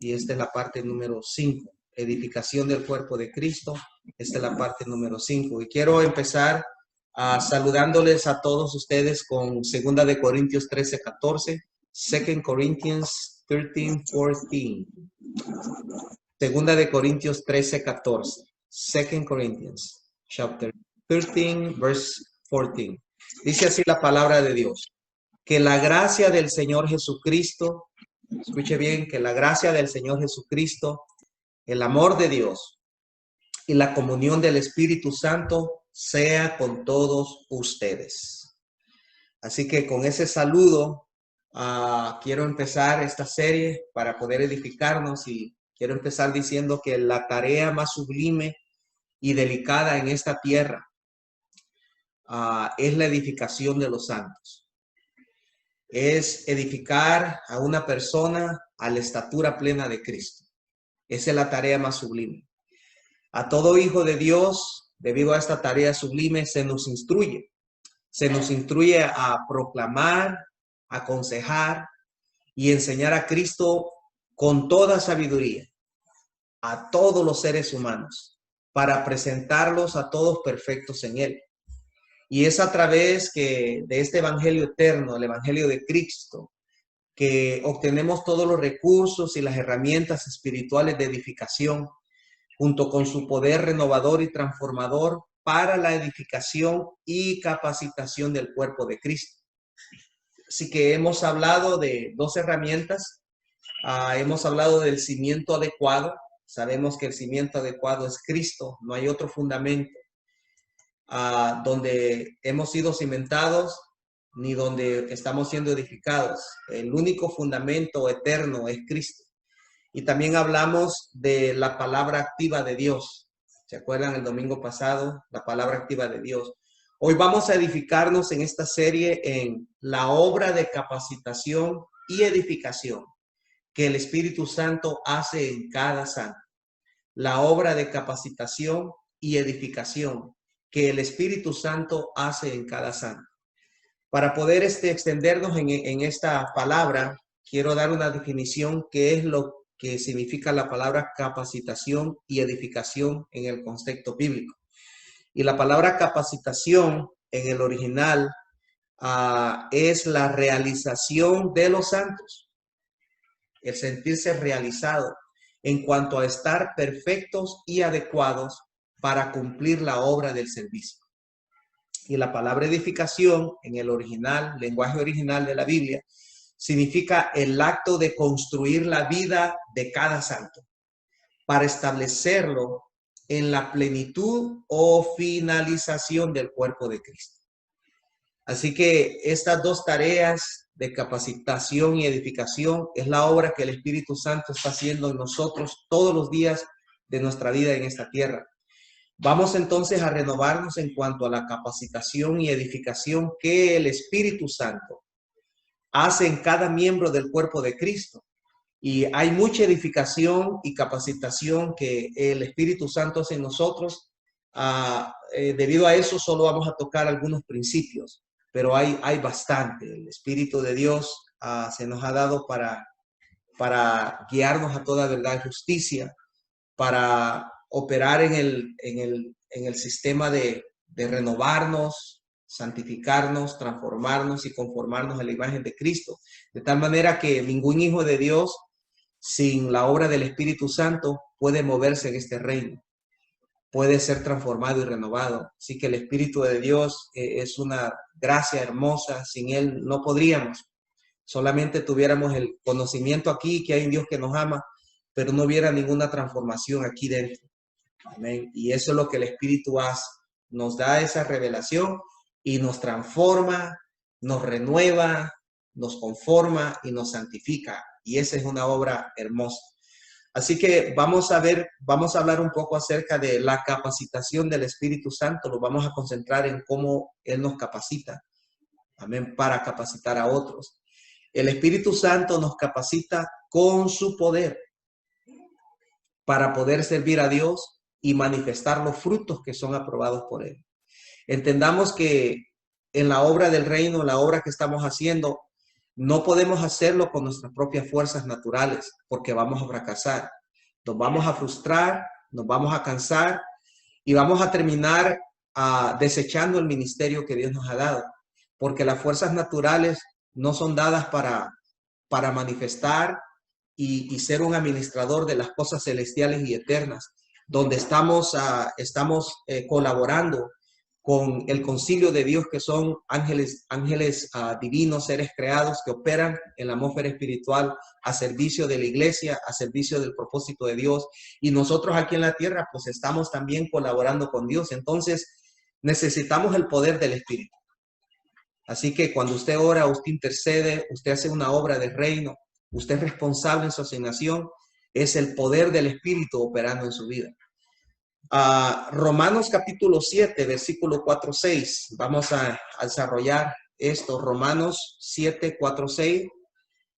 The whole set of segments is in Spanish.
y esta es la parte número 5. Edificación del cuerpo de Cristo. Esta es la parte número 5. Y quiero empezar saludándoles a todos ustedes con 2 de Corintios 13:14. 2 Corinthians 13:14. 2 de Corintios 13:14. 2 Corinthians chapter 13 verse 14. Dice así la palabra de Dios: que la gracia del Señor Jesucristo, escuche bien, que la gracia del Señor Jesucristo, el amor de Dios y la comunión del Espíritu Santo sea con todos ustedes. Así que con ese saludo quiero empezar esta serie para poder edificarnos, y quiero empezar diciendo que la tarea más sublime y delicada en esta tierra es la edificación de los santos. Es edificar a una persona a la estatura plena de Cristo. Esa es la tarea más sublime. A todo hijo de Dios, debido a esta tarea sublime, se nos instruye. Se nos instruye a proclamar, aconsejar y enseñar a Cristo con toda sabiduría a todos los seres humanos, para presentarlos a todos perfectos en Él. Y es a través de este evangelio eterno, el evangelio de Cristo, que obtenemos todos los recursos y las herramientas espirituales de edificación, junto con su poder renovador y transformador para la edificación y capacitación del cuerpo de Cristo. Así que hemos hablado de dos herramientas. Hemos hablado del cimiento adecuado. Sabemos que el cimiento adecuado es Cristo, no hay otro fundamento donde hemos sido cimentados ni donde estamos siendo edificados. El único fundamento eterno es Cristo. Y también hablamos de la palabra activa de Dios. ¿Se acuerdan el domingo pasado? La palabra activa de Dios. Hoy vamos a edificarnos en esta serie en la obra de capacitación y edificación que el Espíritu Santo hace en cada santo. La obra de capacitación y edificación que el Espíritu Santo hace en cada santo. Para poder extendernos en esta palabra, quiero dar una definición que es lo que significa la palabra capacitación y edificación en el contexto bíblico. Y la palabra capacitación en el original es la realización de los santos, el sentirse realizado en cuanto a estar perfectos y adecuados para cumplir la obra del servicio. Y la palabra edificación en el original, lenguaje original de la Biblia, significa el acto de construir la vida de cada santo para establecerlo en la plenitud o finalización del cuerpo de Cristo. Así que estas dos tareas de capacitación y edificación es la obra que el Espíritu Santo está haciendo en nosotros todos los días de nuestra vida en esta tierra. Vamos entonces a renovarnos en cuanto a la capacitación y edificación que el Espíritu Santo hace en cada miembro del cuerpo de Cristo. Y hay mucha edificación y capacitación que el Espíritu Santo hace en nosotros. Debido a eso, solo vamos a tocar algunos principios, pero hay bastante. El Espíritu de Dios se nos ha dado para guiarnos a toda verdad y justicia, para operar en el sistema de renovarnos, santificarnos, transformarnos y conformarnos a la imagen de Cristo. De tal manera que ningún hijo de Dios, sin la obra del Espíritu Santo, puede moverse en este reino. Puede ser transformado y renovado. Así que el Espíritu de Dios es una gracia hermosa. Sin Él no podríamos. Solamente tuviéramos el conocimiento aquí que hay un Dios que nos ama, pero no hubiera ninguna transformación aquí dentro. Amén. Y eso es lo que el Espíritu hace. Nos da esa revelación y nos transforma, nos renueva, nos conforma y nos santifica. Y esa es una obra hermosa. Así que vamos a hablar un poco acerca de la capacitación del Espíritu Santo. Lo vamos a concentrar en cómo Él nos capacita. Amén. Para capacitar a otros. El Espíritu Santo nos capacita con su poder para poder servir a Dios y manifestar los frutos que son aprobados por Él. Entendamos que en la obra del reino, la obra que estamos haciendo, No podemos hacerlo con nuestras propias fuerzas naturales porque vamos a fracasar. Nos vamos a frustrar, nos vamos a cansar y vamos a terminar desechando el ministerio que Dios nos ha dado. Porque las fuerzas naturales no son dadas para manifestar y ser un administrador de las cosas celestiales y eternas, donde estamos colaborando con el concilio de Dios, que son ángeles divinos, seres creados que operan en la atmósfera espiritual a servicio de la iglesia, a servicio del propósito de Dios. Y nosotros aquí en la tierra, pues estamos también colaborando con Dios. Entonces, necesitamos el poder del Espíritu. Así que cuando usted ora, usted intercede, usted hace una obra de reino, usted es responsable en su asignación, es el poder del Espíritu operando en su vida. Romanos capítulo 7, versículo 4-6. Vamos a desarrollar esto. Romanos 7, 4-6.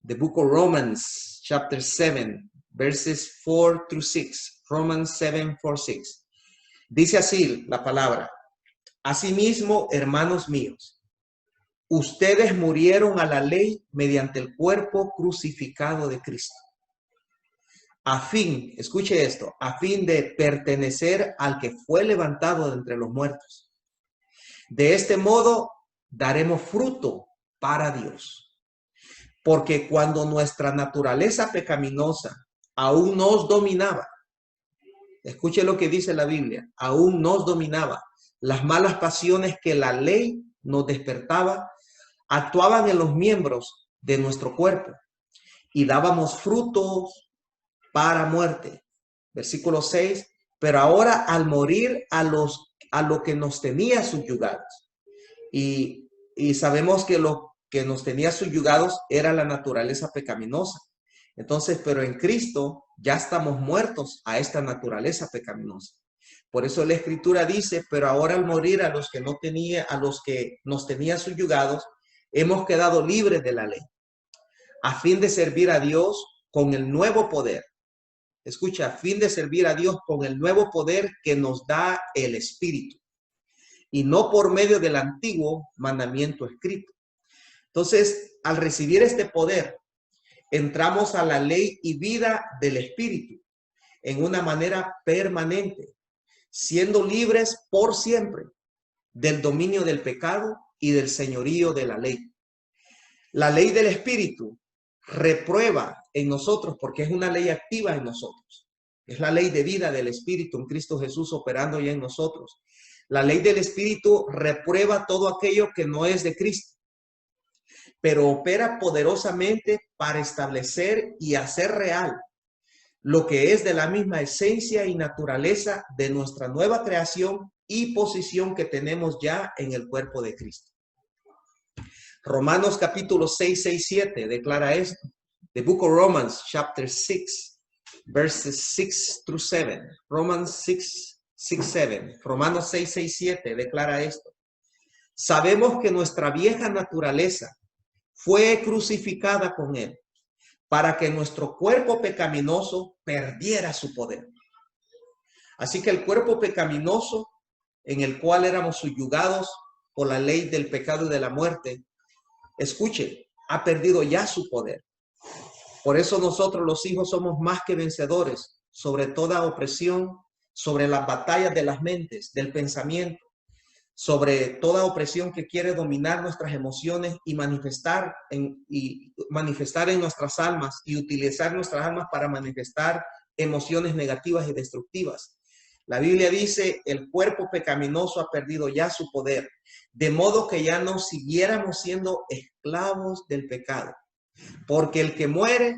The book of Romans, chapter 7, verses 4-6. Romans 7, 4-6. Dice así la palabra. Asimismo, hermanos míos, ustedes murieron a la ley mediante el cuerpo crucificado de Cristo. A fin, escuche esto, a fin de pertenecer al que fue levantado de entre los muertos. De este modo daremos fruto para Dios. Porque cuando nuestra naturaleza pecaminosa aún nos dominaba, escuche lo que dice la Biblia, aún nos dominaba, las malas pasiones que la ley nos despertaba, actuaban en los miembros de nuestro cuerpo y dábamos frutos para muerte. Versículo 6, pero ahora al morir a lo que nos tenía subyugados. Y sabemos que lo que nos tenía subyugados era la naturaleza pecaminosa. Entonces, pero en Cristo ya estamos muertos a esta naturaleza pecaminosa. Por eso la Escritura dice, pero ahora al morir a los que nos tenía subyugados, hemos quedado libres de la ley, a fin de servir a Dios con el nuevo poder. Escucha, a fin de servir a Dios con el nuevo poder que nos da el Espíritu, y no por medio del antiguo mandamiento escrito. Entonces, al recibir este poder, entramos a la ley y vida del Espíritu en una manera permanente, siendo libres por siempre del dominio del pecado y del señorío de la ley. La ley del Espíritu reprueba en nosotros porque es una ley activa en nosotros. Es la ley de vida del Espíritu en Cristo Jesús operando ya en nosotros. La ley del Espíritu reprueba todo aquello que no es de Cristo, pero opera poderosamente para establecer y hacer real lo que es de la misma esencia y naturaleza de nuestra nueva creación y posición que tenemos ya en el cuerpo de Cristo. Romanos capítulo 6, 6, 7 declara esto. The book of Romans chapter 6, verses 6-7. Romans 6, 6, 7. Romanos 6, 6, 7 declara esto. Sabemos que nuestra vieja naturaleza fue crucificada con él para que nuestro cuerpo pecaminoso perdiera su poder. Así que el cuerpo pecaminoso en el cual éramos subyugados por la ley del pecado y de la muerte, escuche, ha perdido ya su poder. Por eso nosotros los hijos somos más que vencedores sobre toda opresión, sobre las batallas de las mentes, del pensamiento, sobre toda opresión que quiere dominar nuestras emociones y manifestar en nuestras almas y utilizar nuestras almas para manifestar emociones negativas y destructivas. La Biblia dice, el cuerpo pecaminoso ha perdido ya su poder, de modo que ya no siguiéramos siendo esclavos del pecado, porque el que muere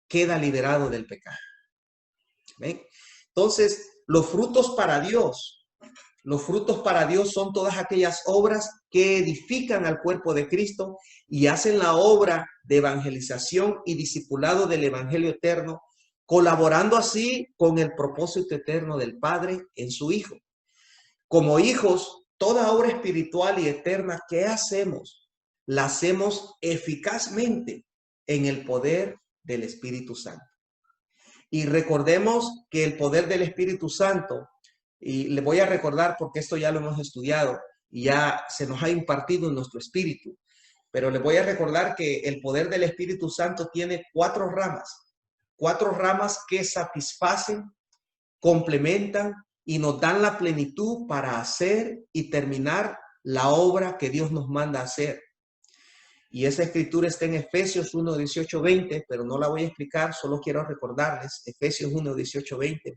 queda liberado del pecado. ¿Ven? Entonces, los frutos para Dios son todas aquellas obras que edifican al cuerpo de Cristo y hacen la obra de evangelización y discipulado del evangelio eterno, colaborando así con el propósito eterno del Padre en su Hijo. Como hijos, toda obra espiritual y eterna que hacemos, la hacemos eficazmente en el poder del Espíritu Santo. Y recordemos que el poder del Espíritu Santo, y le voy a recordar porque esto ya lo hemos estudiado y ya se nos ha impartido en nuestro espíritu. pero les voy a recordar que el poder del Espíritu Santo tiene cuatro ramas que satisfacen, complementan y nos dan la plenitud para hacer y terminar la obra que Dios nos manda a hacer. Y esa escritura está en Efesios 1, 18, 20, pero no la voy a explicar, solo quiero recordarles. Efesios 1, 18, 20,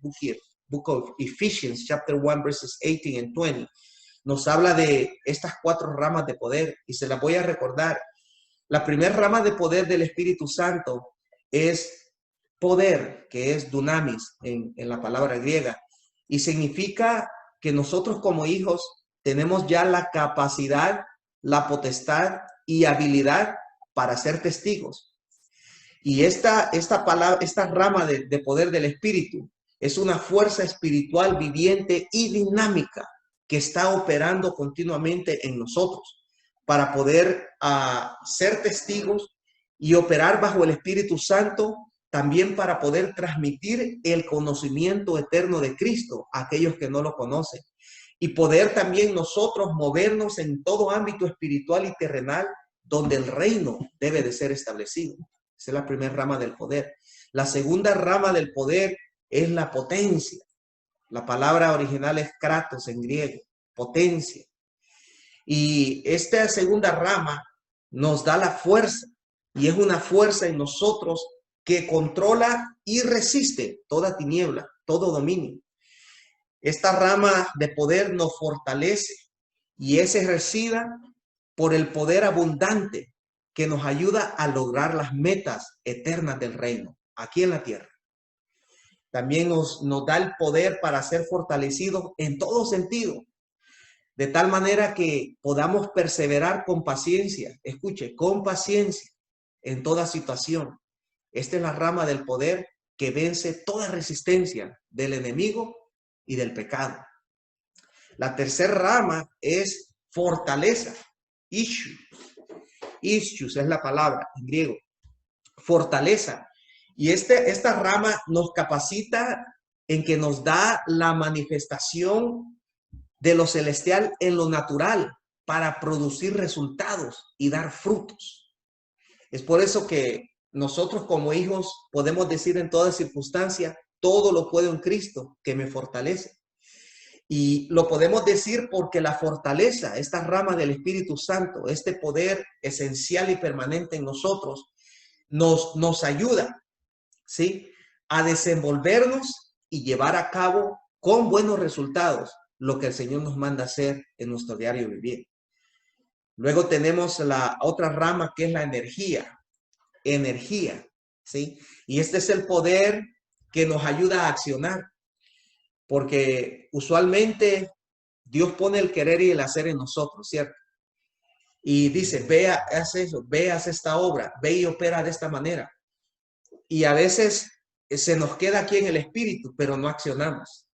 Book of Ephesians, chapter 1, verses 18 and 20, nos habla de estas cuatro ramas de poder y se las voy a recordar. La primera rama de poder del Espíritu Santo es poder, que es dunamis en la palabra griega, y significa que nosotros como hijos tenemos ya la capacidad, la potestad y habilidad para ser testigos. Y esta rama de poder del Espíritu es una fuerza espiritual viviente y dinámica que está operando continuamente en nosotros para poder ser testigos y operar bajo el Espíritu Santo, también para poder transmitir el conocimiento eterno de Cristo a aquellos que no lo conocen. Y poder también nosotros movernos en todo ámbito espiritual y terrenal donde el reino debe de ser establecido. Esa es la primera rama del poder. La segunda rama del poder es la potencia. La palabra original es kratos en griego, potencia. Y esta segunda rama nos da la fuerza, y es una fuerza en nosotros que controla y resiste toda tiniebla, todo dominio. Esta rama de poder nos fortalece y es ejercida por el poder abundante que nos ayuda a lograr las metas eternas del reino aquí en la tierra. También nos da el poder para ser fortalecidos en todo sentido, de tal manera que podamos perseverar con paciencia. Escuche, con paciencia en toda situación. Esta es la rama del poder que vence toda resistencia del enemigo y del pecado. La tercera rama es fortaleza. Issues es la palabra en griego. Fortaleza. Y esta rama nos capacita en que nos da la manifestación de lo celestial en lo natural para producir resultados y dar frutos. Es por eso que nosotros como hijos podemos decir en toda circunstancia, todo lo puedo en Cristo que me fortalece. Y lo podemos decir porque la fortaleza, esta rama del Espíritu Santo, este poder esencial y permanente en nosotros, nos ayuda, ¿sí?, a desenvolvernos y llevar a cabo con buenos resultados lo que el Señor nos manda hacer en nuestro diario vivir. Luego tenemos la otra rama que es la energía, ¿sí? Y este es el poder que nos ayuda a accionar, porque usualmente Dios pone el querer y el hacer en nosotros, ¿cierto? Y dice, ve, haz eso, ve, haz esta obra, ve y opera de esta manera. Y a veces se nos queda aquí en el espíritu, pero no accionamos.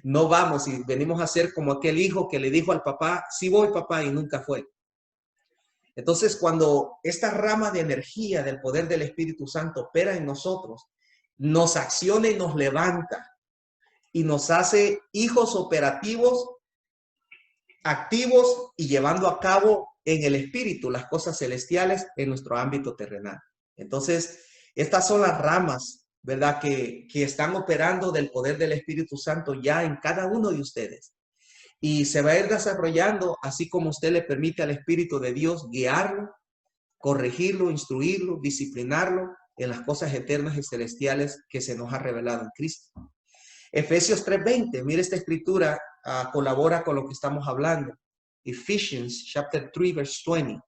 No vamos y venimos a ser como aquel hijo que le dijo al papá, sí voy papá, y nunca fue. Entonces, cuando esta rama de energía del poder del Espíritu Santo opera en nosotros, nos acciona y nos levanta y nos hace hijos operativos, activos y llevando a cabo en el Espíritu las cosas celestiales en nuestro ámbito terrenal. Entonces, estas son las ramas, ¿verdad?, que están operando del poder del Espíritu Santo ya en cada uno de ustedes. Y se va a ir desarrollando así como usted le permite al Espíritu de Dios guiarlo, corregirlo, instruirlo, disciplinarlo en las cosas eternas y celestiales que se nos ha revelado en Cristo. Efesios 3:20, mire esta escritura, colabora con lo que estamos hablando. Ephesians chapter 3 verse 20.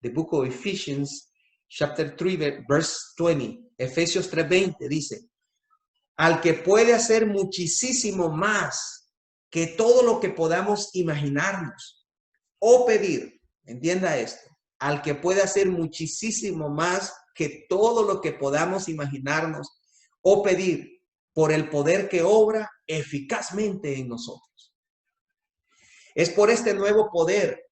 The book of Ephesians chapter 3 verse 20. Efesios 3:20 dice, al que puede hacer muchísimo más que todo lo que podamos imaginarnos o pedir. Entienda esto. Al que puede hacer muchísimo más que todo lo que podamos imaginarnos o pedir por el poder que obra eficazmente en nosotros. Es por este nuevo poder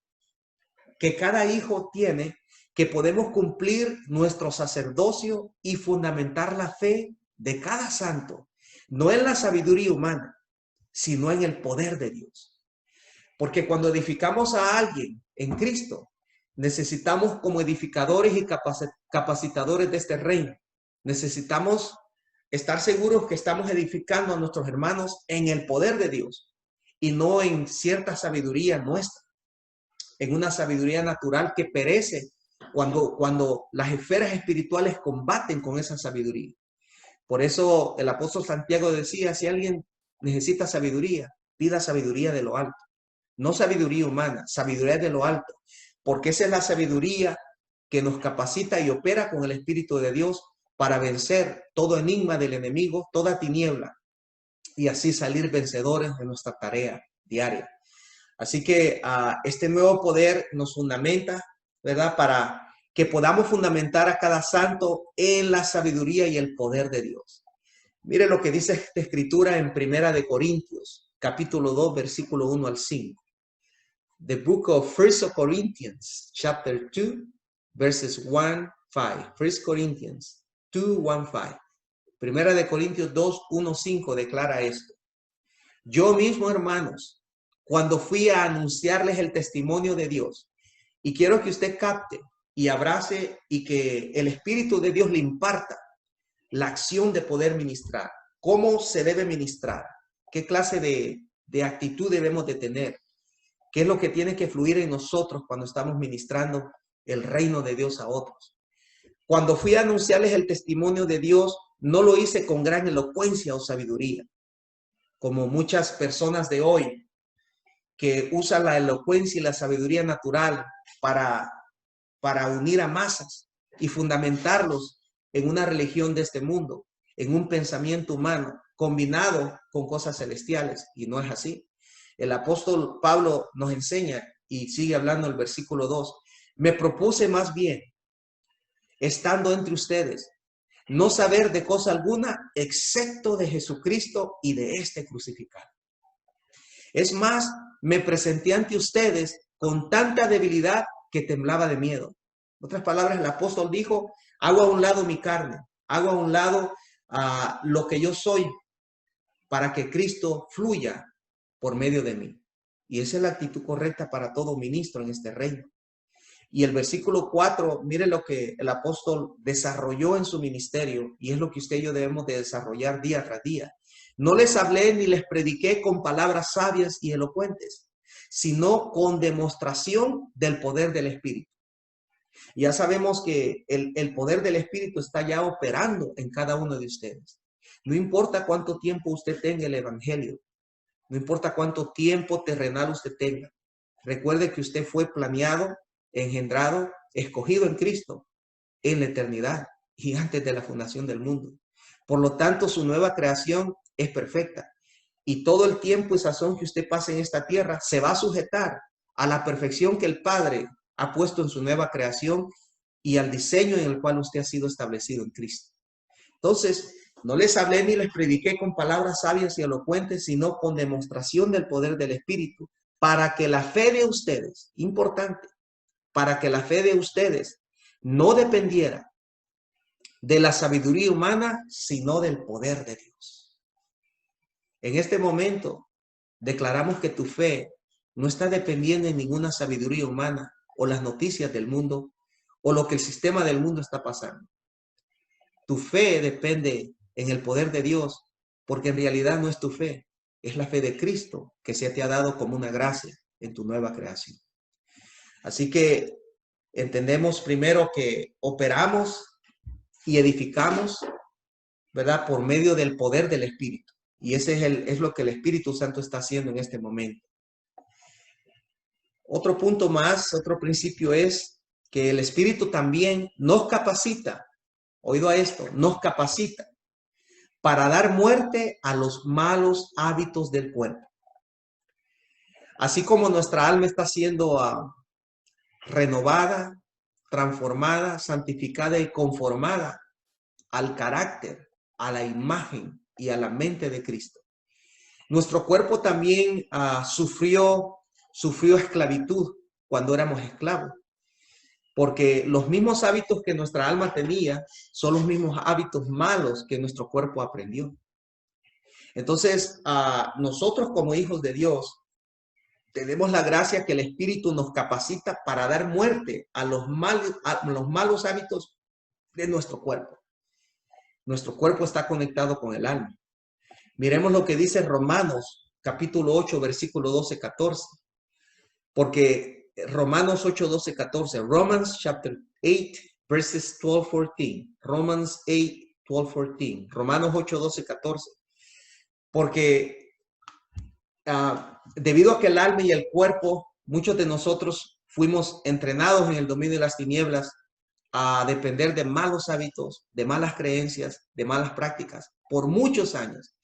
que cada hijo tiene que podemos cumplir nuestro sacerdocio y fundamentar la fe de cada santo, no en la sabiduría humana, sino en el poder de Dios. Porque cuando edificamos a alguien en Cristo, necesitamos como edificadores y capacitadores de este reino, necesitamos estar seguros que estamos edificando a nuestros hermanos en el poder de Dios y no en cierta sabiduría nuestra, en una sabiduría natural que perece cuando las esferas espirituales combaten con esa sabiduría. Por eso el apóstol Santiago decía, si alguien necesita sabiduría, pida sabiduría de lo alto. No sabiduría humana, sabiduría de lo alto. Porque esa es la sabiduría que nos capacita y opera con el Espíritu de Dios para vencer todo enigma del enemigo, toda tiniebla, y así salir vencedores de nuestra tarea diaria. Así que este nuevo poder nos fundamenta, ¿verdad? Para que podamos fundamentar a cada santo en la sabiduría y el poder de Dios. Mire lo que dice esta escritura en Primera de Corintios, capítulo 2, versículo 1 al 5. The book of 1 Corinthians, chapter 2, verses 1, 5. 1 Corinthians 2, 1, 5. Primera de Corintios 2, 1, 5 declara esto. Yo mismo, hermanos, cuando fui a anunciarles el testimonio de Dios, y quiero que usted capte y abrace y que el Espíritu de Dios le imparta la acción de poder ministrar. ¿Cómo se debe ministrar? ¿Qué clase de actitud debemos de tener? ¿Qué es lo que tiene que fluir en nosotros cuando estamos ministrando el reino de Dios a otros? Cuando fui a anunciarles el testimonio de Dios, no lo hice con gran elocuencia o sabiduría, como muchas personas de hoy que usan la elocuencia y la sabiduría natural para unir a masas y fundamentarlos en una religión de este mundo, en un pensamiento humano combinado con cosas celestiales, y no es así. El apóstol Pablo nos enseña y sigue hablando el versículo 2. Me propuse más bien, estando entre ustedes, no saber de cosa alguna excepto de Jesucristo y de este crucificado. Es más, me presenté ante ustedes con tanta debilidad que temblaba de miedo. En otras palabras, el apóstol dijo, hago a un lado mi carne, hago a un lado lo que yo soy para que Cristo fluya por medio de mí. Y esa es la actitud correcta para todo ministro en este reino. Y el versículo 4, mire lo que el apóstol desarrolló en su ministerio, y es lo que usted y yo debemos de desarrollar día tras día. No les hablé ni les prediqué con palabras sabias y elocuentes, sino con demostración del poder del Espíritu. Ya sabemos que el poder del Espíritu está ya operando en cada uno de ustedes. No importa cuánto tiempo usted tenga el Evangelio, no importa cuánto tiempo terrenal usted tenga. Recuerde que usted fue planeado, engendrado, escogido en Cristo en la eternidad y antes de la fundación del mundo. Por lo tanto, su nueva creación es perfecta. Y todo el tiempo y sazón que usted pase en esta tierra se va a sujetar a la perfección que el Padre ha puesto en su nueva creación y al diseño en el cual usted ha sido establecido en Cristo. Entonces, no les hablé ni les prediqué con palabras sabias y elocuentes, sino con demostración del poder del Espíritu, para que la fe de ustedes, importante, para que la fe de ustedes no dependiera de la sabiduría humana, sino del poder de Dios. En este momento, declaramos que tu fe no está dependiendo de ninguna sabiduría humana o las noticias del mundo o lo que el sistema del mundo está pasando. Tu fe depende en el poder de Dios, porque en realidad no es tu fe, es la fe de Cristo que se te ha dado como una gracia en tu nueva creación. Así que entendemos primero que operamos y edificamos, ¿verdad? Por medio del poder del Espíritu. Y ese es lo que el Espíritu Santo está haciendo en este momento. Otro punto más, otro principio es que el Espíritu también nos capacita, oído a esto, nos capacita para dar muerte a los malos hábitos del cuerpo. Así como nuestra alma está siendo renovada, transformada, santificada y conformada al carácter, a la imagen y a la mente de Cristo. Nuestro cuerpo también sufrió esclavitud cuando éramos esclavos, porque los mismos hábitos que nuestra alma tenía son los mismos hábitos malos que nuestro cuerpo aprendió. Entonces, nosotros como hijos de Dios tenemos la gracia que el Espíritu nos capacita para dar muerte a los malos hábitos de nuestro cuerpo. Nuestro cuerpo está conectado con el alma. Miremos lo que dice Romanos, capítulo 8, versículo 12-14. Porque Romanos 8, 12-14. Romans chapter 8, verses 12-14. Romans 8, 12-14. Romanos 8, 12-14. Porque debido a que el alma y el cuerpo, muchos de nosotros fuimos entrenados en el dominio de las tinieblas a depender de malos hábitos, de malas creencias, de malas prácticas por muchos años.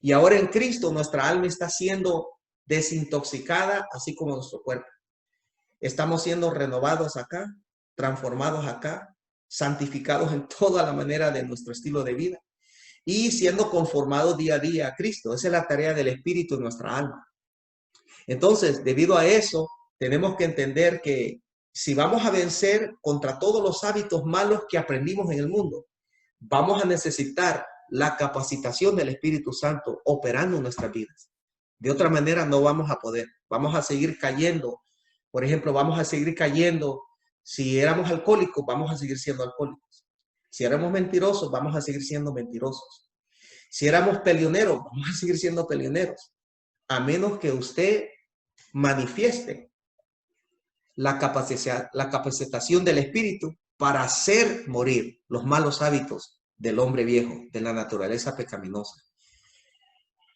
Y ahora en Cristo nuestra alma está siendo desintoxicada, así como nuestro cuerpo. Estamos siendo renovados acá, transformados acá, santificados en toda la manera de nuestro estilo de vida y siendo conformados día a día a Cristo. Esa es la tarea del Espíritu en nuestra alma. Entonces, debido a eso, tenemos que entender que si vamos a vencer contra todos los hábitos malos que aprendimos en el mundo, vamos a necesitar la capacitación del Espíritu Santo operando en nuestras vidas. De otra manera no vamos a poder. Vamos a seguir cayendo. Por ejemplo, vamos a seguir cayendo. Si éramos alcohólicos, vamos a seguir siendo alcohólicos. Si éramos mentirosos, vamos a seguir siendo mentirosos. Si éramos peleoneros, vamos a seguir siendo peleoneros. A menos que usted manifieste la capacitación del Espíritu para hacer morir los malos hábitos del hombre viejo, de la naturaleza pecaminosa.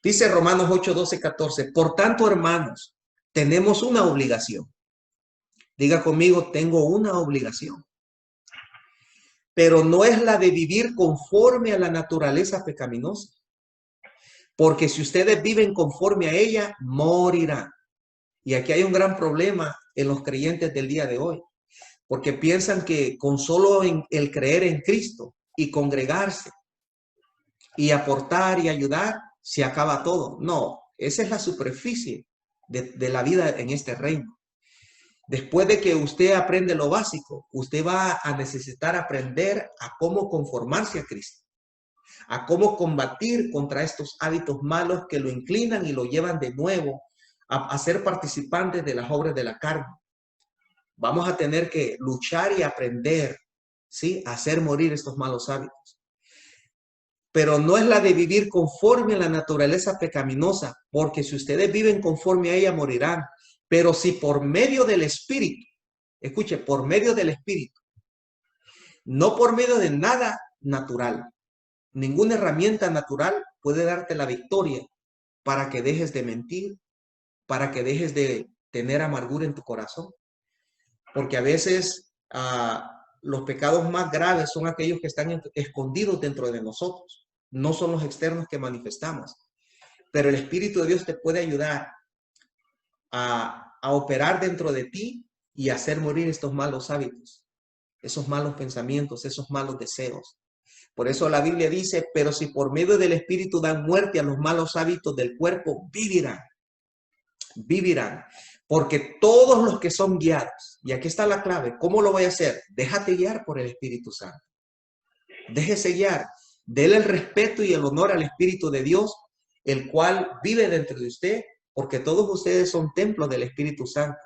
Dice Romanos 8, 12-14. Por tanto, hermanos, tenemos una obligación. Diga conmigo, tengo una obligación. Pero no es la de vivir conforme a la naturaleza pecaminosa. Porque si ustedes viven conforme a ella, morirán. Y aquí hay un gran problema en los creyentes del día de hoy. Porque piensan que con solo el creer en Cristo y congregarse y aportar y ayudar, se acaba todo. No, esa es la superficie de la vida en este reino. Después de que usted aprende lo básico, usted va a necesitar aprender a cómo conformarse a Cristo, a cómo combatir contra estos hábitos malos que lo inclinan y lo llevan de nuevo a ser participantes de las obras de la carne. Vamos a tener que luchar y aprender, ¿sí?, a hacer morir estos malos hábitos. Pero no es la de vivir conforme a la naturaleza pecaminosa, porque si ustedes viven conforme a ella, morirán. Pero si por medio del Espíritu, escuche, por medio del Espíritu, no por medio de nada natural, ninguna herramienta natural puede darte la victoria para que dejes de mentir, para que dejes de tener amargura en tu corazón. Porque a veces los pecados más graves son aquellos que están escondidos dentro de nosotros. No son los externos que manifestamos. Pero el Espíritu de Dios te puede ayudar a operar dentro de ti y hacer morir estos malos hábitos, esos malos pensamientos, esos malos deseos. Por eso la Biblia dice, pero si por medio del Espíritu dan muerte a los malos hábitos del cuerpo, vivirán. Vivirán. Porque todos los que son guiados, y aquí está la clave, ¿cómo lo voy a hacer? Déjate guiar por el Espíritu Santo. Déjese guiar. Dele el respeto y el honor al Espíritu de Dios, el cual vive dentro de usted, porque todos ustedes son templos del Espíritu Santo.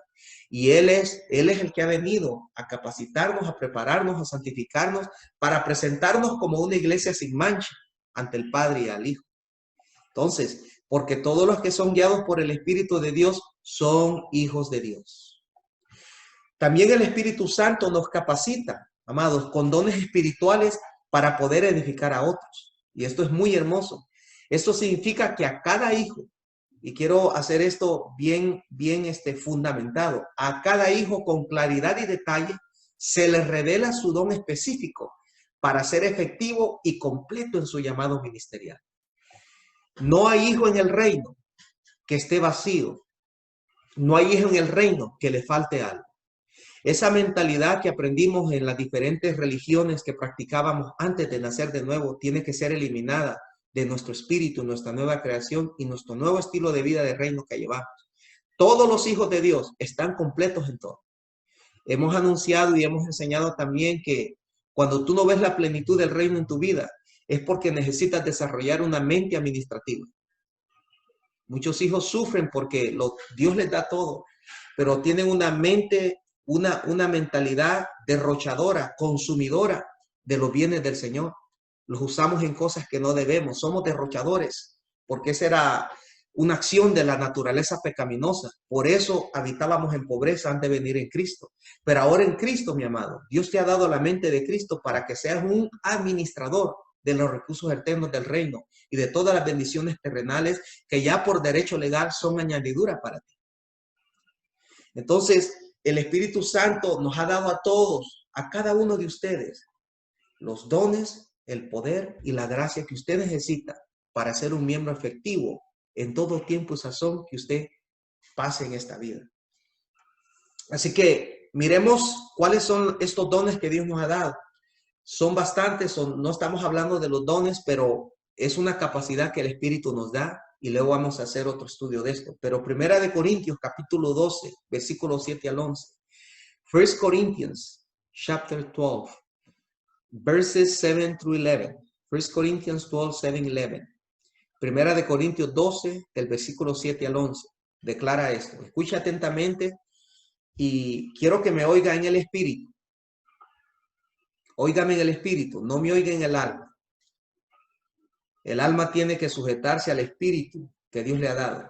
Y Él es el que ha venido a capacitarnos, a prepararnos, a santificarnos, para presentarnos como una iglesia sin mancha ante el Padre y al Hijo. Entonces, porque todos los que son guiados por el Espíritu de Dios son hijos de Dios. También el Espíritu Santo nos capacita, amados, con dones espirituales para poder edificar a otros. Y esto es muy hermoso. Esto significa que a cada hijo, y quiero hacer esto bien fundamentado, a cada hijo con claridad y detalle se le revela su don específico para ser efectivo y completo en su llamado ministerial. No hay hijo en el reino que esté vacío. No hay hijo en el reino que le falte algo. Esa mentalidad que aprendimos en las diferentes religiones que practicábamos antes de nacer de nuevo tiene que ser eliminada de nuestro espíritu, nuestra nueva creación y nuestro nuevo estilo de vida de reino que llevamos. Todos los hijos de Dios están completos en todo. Hemos anunciado y hemos enseñado también que cuando tú no ves la plenitud del reino en tu vida, es porque necesitas desarrollar una mente administrativa. Muchos hijos sufren porque Dios les da todo, pero tienen una mente, una mentalidad derrochadora, consumidora de los bienes del Señor. Los usamos en cosas que no debemos. Somos derrochadores, porque esa era una acción de la naturaleza pecaminosa. Por eso habitábamos en pobreza antes de venir en Cristo. Pero ahora en Cristo, mi amado, Dios te ha dado la mente de Cristo para que seas un administrador de los recursos eternos del reino y de todas las bendiciones terrenales que ya por derecho legal son añadidura para ti. Entonces, el Espíritu Santo nos ha dado a todos, a cada uno de ustedes, los dones, el poder y la gracia que usted necesita para ser un miembro efectivo en todo tiempo y sazón que usted pase en esta vida. Así que miremos cuáles son estos dones que Dios nos ha dado. Son bastantes, no estamos hablando de los dones, pero es una capacidad que el Espíritu nos da y luego vamos a hacer otro estudio de esto. Pero Primera de Corintios, capítulo 12, versículos 7 al 11. 1 Corinthians, chapter 12, verses 7 through 11. 1 Corinthians 12, 7, 11. Primera de Corintios 12, del versículo 7 al 11. Declara esto. Escucha atentamente y quiero que me oiga en el Espíritu. Óigame en el Espíritu, no me oiga en el alma. El alma tiene que sujetarse al Espíritu que Dios le ha dado,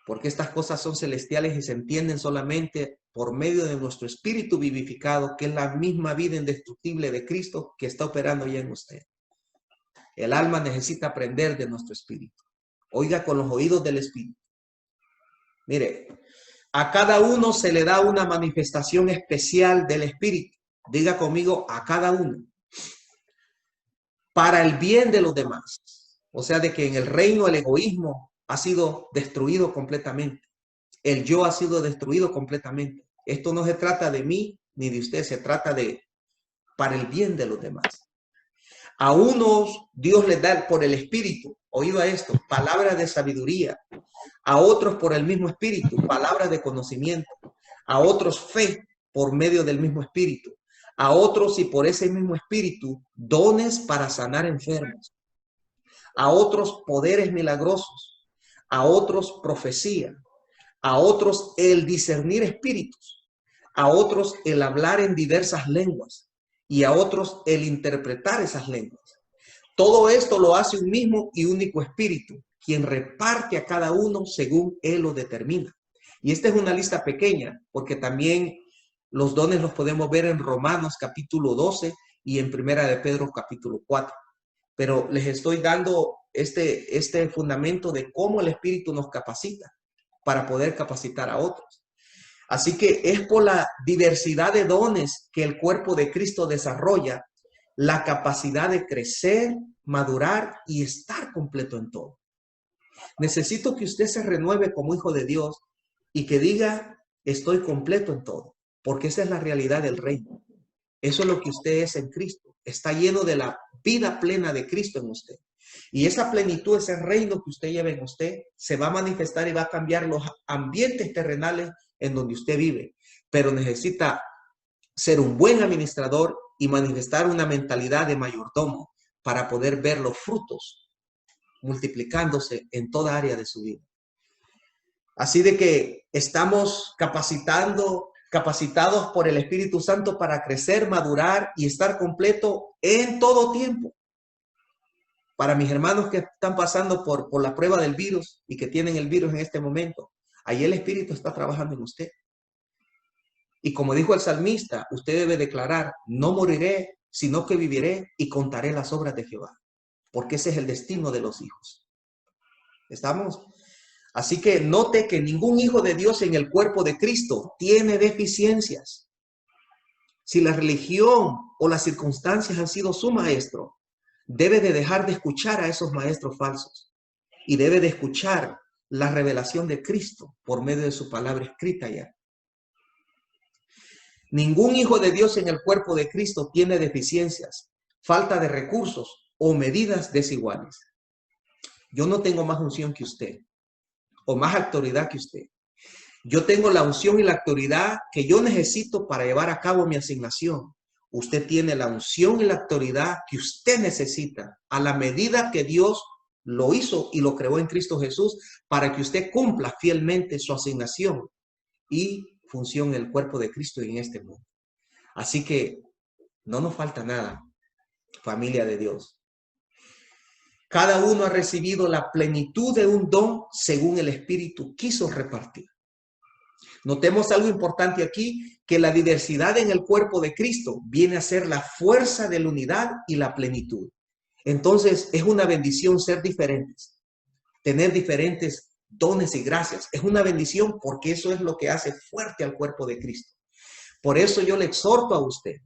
porque estas cosas son celestiales y se entienden solamente por medio de nuestro espíritu vivificado, que es la misma vida indestructible de Cristo que está operando ya en usted. El alma necesita aprender de nuestro espíritu. Oiga con los oídos del Espíritu. Mire, a cada uno se le da una manifestación especial del Espíritu. Diga conmigo, a cada uno. Para el bien de los demás. O sea, de que en el reino el egoísmo ha sido destruido completamente. El yo ha sido destruido completamente. Esto no se trata de mí ni de usted, se trata de para el bien de los demás. A unos Dios les da por el Espíritu, oído a esto, palabras de sabiduría. A otros por el mismo Espíritu, palabras de conocimiento. A otros fe por medio del mismo Espíritu. A otros y por ese mismo Espíritu, dones para sanar enfermos. A otros poderes milagrosos. A otros profecía. A otros el discernir espíritus. A otros el hablar en diversas lenguas. Y a otros el interpretar esas lenguas. Todo esto lo hace un mismo y único Espíritu, quien reparte a cada uno según Él lo determina. Y esta es una lista pequeña, porque también los dones los podemos ver en Romanos capítulo 12 y en Primera de Pedro capítulo 4. Pero les estoy dando este fundamento de cómo el Espíritu nos capacita para poder capacitar a otros. Así que es por la diversidad de dones que el cuerpo de Cristo desarrolla la capacidad de crecer, madurar y estar completo en todo. Necesito que usted se renueve como hijo de Dios y que diga, estoy completo en todo, porque esa es la realidad del reino. Eso es lo que usted es en Cristo. Está lleno de la vida plena de Cristo en usted. Y esa plenitud, ese reino que usted lleva en usted, se va a manifestar y va a cambiar los ambientes terrenales en donde usted vive. Pero necesita ser un buen administrador y manifestar una mentalidad de mayordomo para poder ver los frutos multiplicándose en toda área de su vida. Así de que estamos capacitados por el Espíritu Santo para crecer, madurar y estar completo en todo tiempo. Para mis hermanos que están pasando por la prueba del virus y que tienen el virus en este momento, ahí el Espíritu está trabajando en usted. Y como dijo el salmista, usted debe declarar, no moriré, sino que viviré y contaré las obras de Jehová. Porque ese es el destino de los hijos. ¿Estamos? Así que note que ningún hijo de Dios en el cuerpo de Cristo tiene deficiencias. Si la religión o las circunstancias han sido su maestro, debe de dejar de escuchar a esos maestros falsos y debe de escuchar la revelación de Cristo por medio de su palabra escrita ya. Ningún hijo de Dios en el cuerpo de Cristo tiene deficiencias, falta de recursos o medidas desiguales. Yo no tengo más unción que usted o más autoridad que usted. Yo tengo la unción y la autoridad que yo necesito para llevar a cabo mi asignación. Usted tiene la unción y la autoridad que usted necesita a la medida que Dios lo hizo y lo creó en Cristo Jesús para que usted cumpla fielmente su asignación y función en el cuerpo de Cristo y en este mundo. Así que no nos falta nada, familia de Dios. Cada uno ha recibido la plenitud de un don según el Espíritu quiso repartir. Notemos algo importante aquí, que la diversidad en el cuerpo de Cristo viene a ser la fuerza de la unidad y la plenitud. Entonces, es una bendición ser diferentes, tener diferentes dones y gracias. Es una bendición porque eso es lo que hace fuerte al cuerpo de Cristo. Por eso yo le exhorto a usted,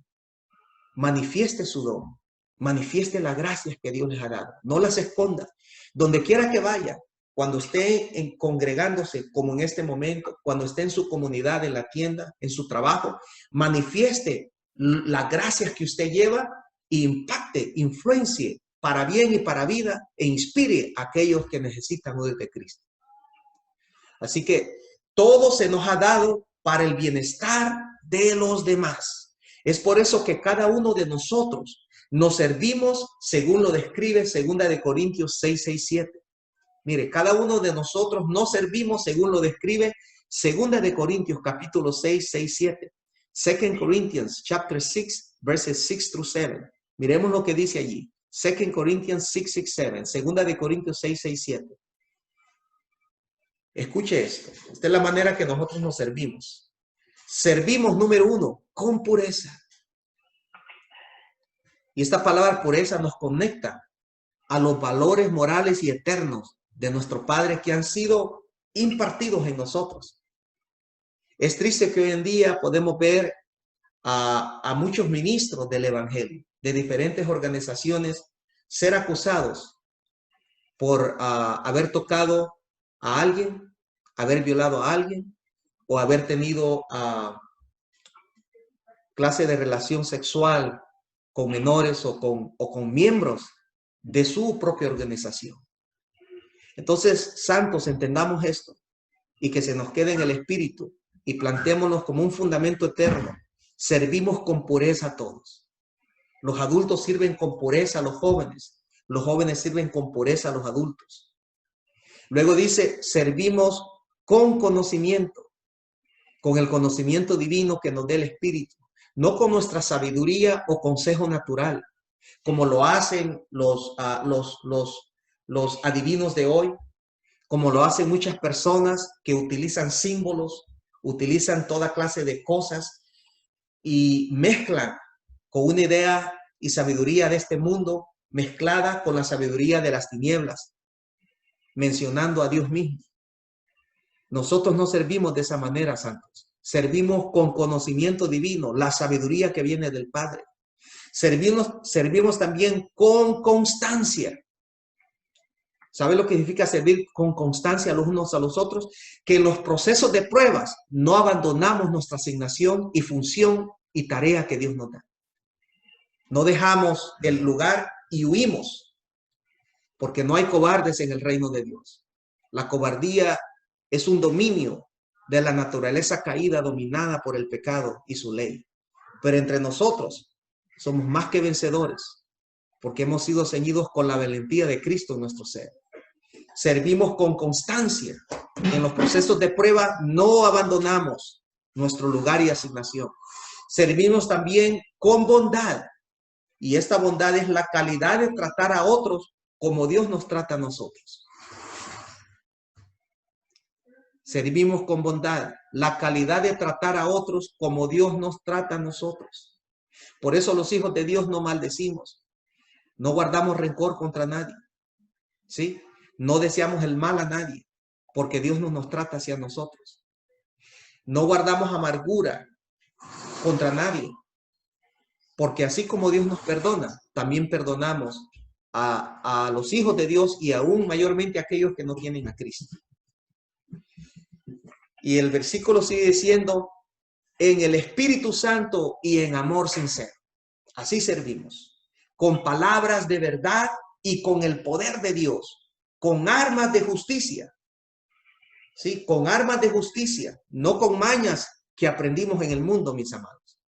manifieste su don, manifieste las gracias que Dios les ha dado. No las esconda. Donde quiera que vaya, cuando esté congregándose, como en este momento, cuando esté en su comunidad, en la tienda, en su trabajo, manifieste las gracias que usted lleva e impacte, influencie para bien y para vida e inspire a aquellos que necesitan oír de Cristo. Así que todo se nos ha dado para el bienestar de los demás. Es por eso que cada uno de nosotros nos servimos según lo describe 2 Corintios 6:7. Mire, cada uno de nosotros nos servimos según lo describe 2 Corintios capítulo 6:7. 2 Corinthians chapter 6 verses 6 through 7. Miremos lo que dice allí. 2 Corinthians 6:7. 2 Corintios 6:7. Escuche esto. Esta es la manera que nosotros nos servimos. Servimos, número 1, con pureza. Y esta palabra pureza nos conecta a los valores morales y eternos de nuestro Padre que han sido impartidos en nosotros. Es triste que hoy en día podemos ver a muchos ministros del Evangelio, de diferentes organizaciones, ser acusados por haber tocado a alguien, haber violado a alguien o haber tenido clase de relación sexual con menores o con miembros de su propia organización. Entonces, santos, entendamos esto y que se nos quede en el espíritu y plantémonos como un fundamento eterno. Servimos con pureza a todos. Los adultos sirven con pureza a los jóvenes sirven con pureza a los adultos. Luego dice, servimos con conocimiento, con el conocimiento divino que nos dé el Espíritu, no con nuestra sabiduría o consejo natural, como lo hacen los adivinos de hoy, como lo hacen muchas personas que utilizan símbolos, utilizan toda clase de cosas y mezclan con una idea y sabiduría de este mundo, mezclada con la sabiduría de las tinieblas, mencionando a Dios mismo. Nosotros no servimos de esa manera, santos. Servimos con conocimiento divino, la sabiduría que viene del Padre. Servimos también con constancia. ¿Sabe lo que significa servir con constancia los unos a los otros? Que en los procesos de pruebas no abandonamos nuestra asignación y función y tarea que Dios nos da. No dejamos el lugar y huimos, porque no hay cobardes en el reino de Dios. La cobardía es un dominio de la naturaleza caída dominada por el pecado y su ley. Pero entre nosotros somos más que vencedores, porque hemos sido ceñidos con la valentía de Cristo en nuestro ser. Servimos con constancia. En los procesos de prueba no abandonamos nuestro lugar y asignación. Servimos también con bondad. Y esta bondad es la calidad de tratar a otros como Dios nos trata a nosotros. Servimos con bondad, la calidad de tratar a otros como Dios nos trata a nosotros. Por eso los hijos de Dios no maldecimos, no guardamos rencor contra nadie, ¿sí? No deseamos el mal a nadie, porque Dios no nos trata hacia nosotros. No guardamos amargura contra nadie, porque así como Dios nos perdona, también perdonamos a los hijos de Dios y aún mayormente a aquellos que no tienen a Cristo. Y el versículo sigue diciendo, en el Espíritu Santo y en amor sincero. Así servimos, con palabras de verdad y con el poder de Dios, con armas de justicia. Sí, con armas de justicia, no con mañas que aprendimos en el mundo, mis amados.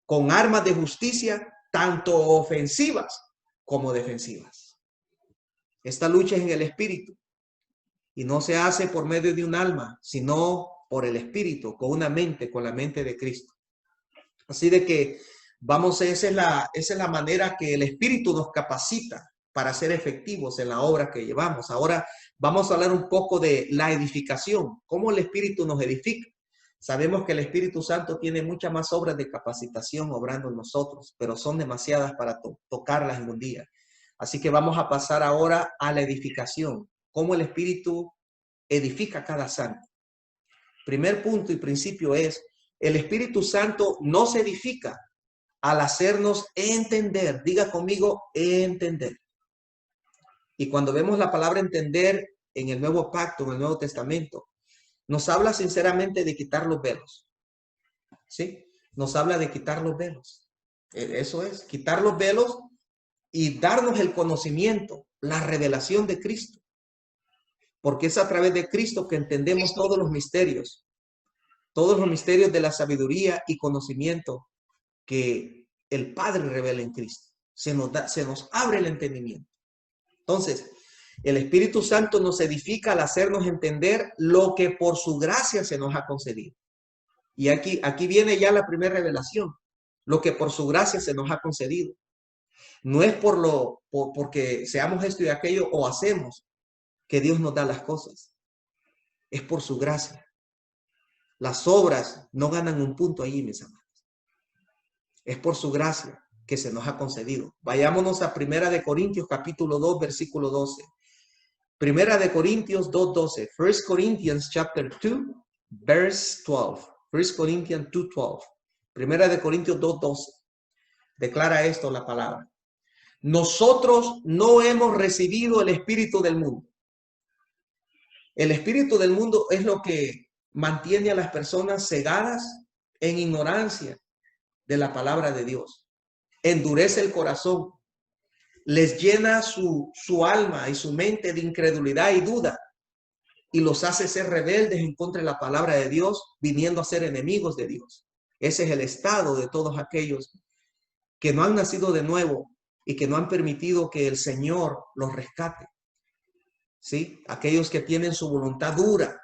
Con armas de justicia, tanto ofensivas como defensivas. Esta lucha es en el espíritu y no se hace por medio de un alma, sino por el espíritu, con una mente, con la mente de Cristo. Así de que esa es la manera que el espíritu nos capacita para ser efectivos en la obra que llevamos. Ahora vamos a hablar un poco de la edificación, cómo el espíritu nos edifica. Sabemos que el Espíritu Santo tiene muchas más obras de capacitación obrando en nosotros, pero son demasiadas para tocarlas en un día. Así que vamos a pasar ahora a la edificación, cómo el Espíritu edifica a cada santo. Primer punto y principio es, el Espíritu Santo nos edifica al hacernos entender. Diga conmigo, entender. Y cuando vemos la palabra entender en el Nuevo Pacto, en el Nuevo Testamento, nos habla sinceramente de quitar los velos. ¿Sí? Nos habla de quitar los velos. Eso es, quitar los velos y darnos el conocimiento, la revelación de Cristo. Porque es a través de Cristo que entendemos todos los misterios de la sabiduría y conocimiento que el Padre revela en Cristo. Se nos abre el entendimiento. Entonces, el Espíritu Santo nos edifica al hacernos entender lo que por su gracia se nos ha concedido. Y aquí viene ya la primera revelación, lo que por su gracia se nos ha concedido. No es porque seamos esto y aquello o hacemos que Dios nos da las cosas. Es por su gracia. Las obras no ganan un punto allí, mis amados. Es por su gracia que se nos ha concedido. Vayámonos a Primera de Corintios, capítulo 2, versículo 12. Primera de Corintios 2:12. 1 Corinthians chapter 2, verse 12. 1 Corinthians 2:12. Primera de Corintios 2:12. Declara esto la palabra. Nosotros no hemos recibido el espíritu del mundo. El espíritu del mundo es lo que mantiene a las personas cegadas en ignorancia de la palabra de Dios. Endurece el corazón, les llena su alma y su mente de incredulidad y duda y los hace ser rebeldes en contra de la palabra de Dios, viniendo a ser enemigos de Dios. Ese es el estado de todos aquellos que no han nacido de nuevo y que no han permitido que el Señor los rescate. ¿Sí? Aquellos que tienen su voluntad dura,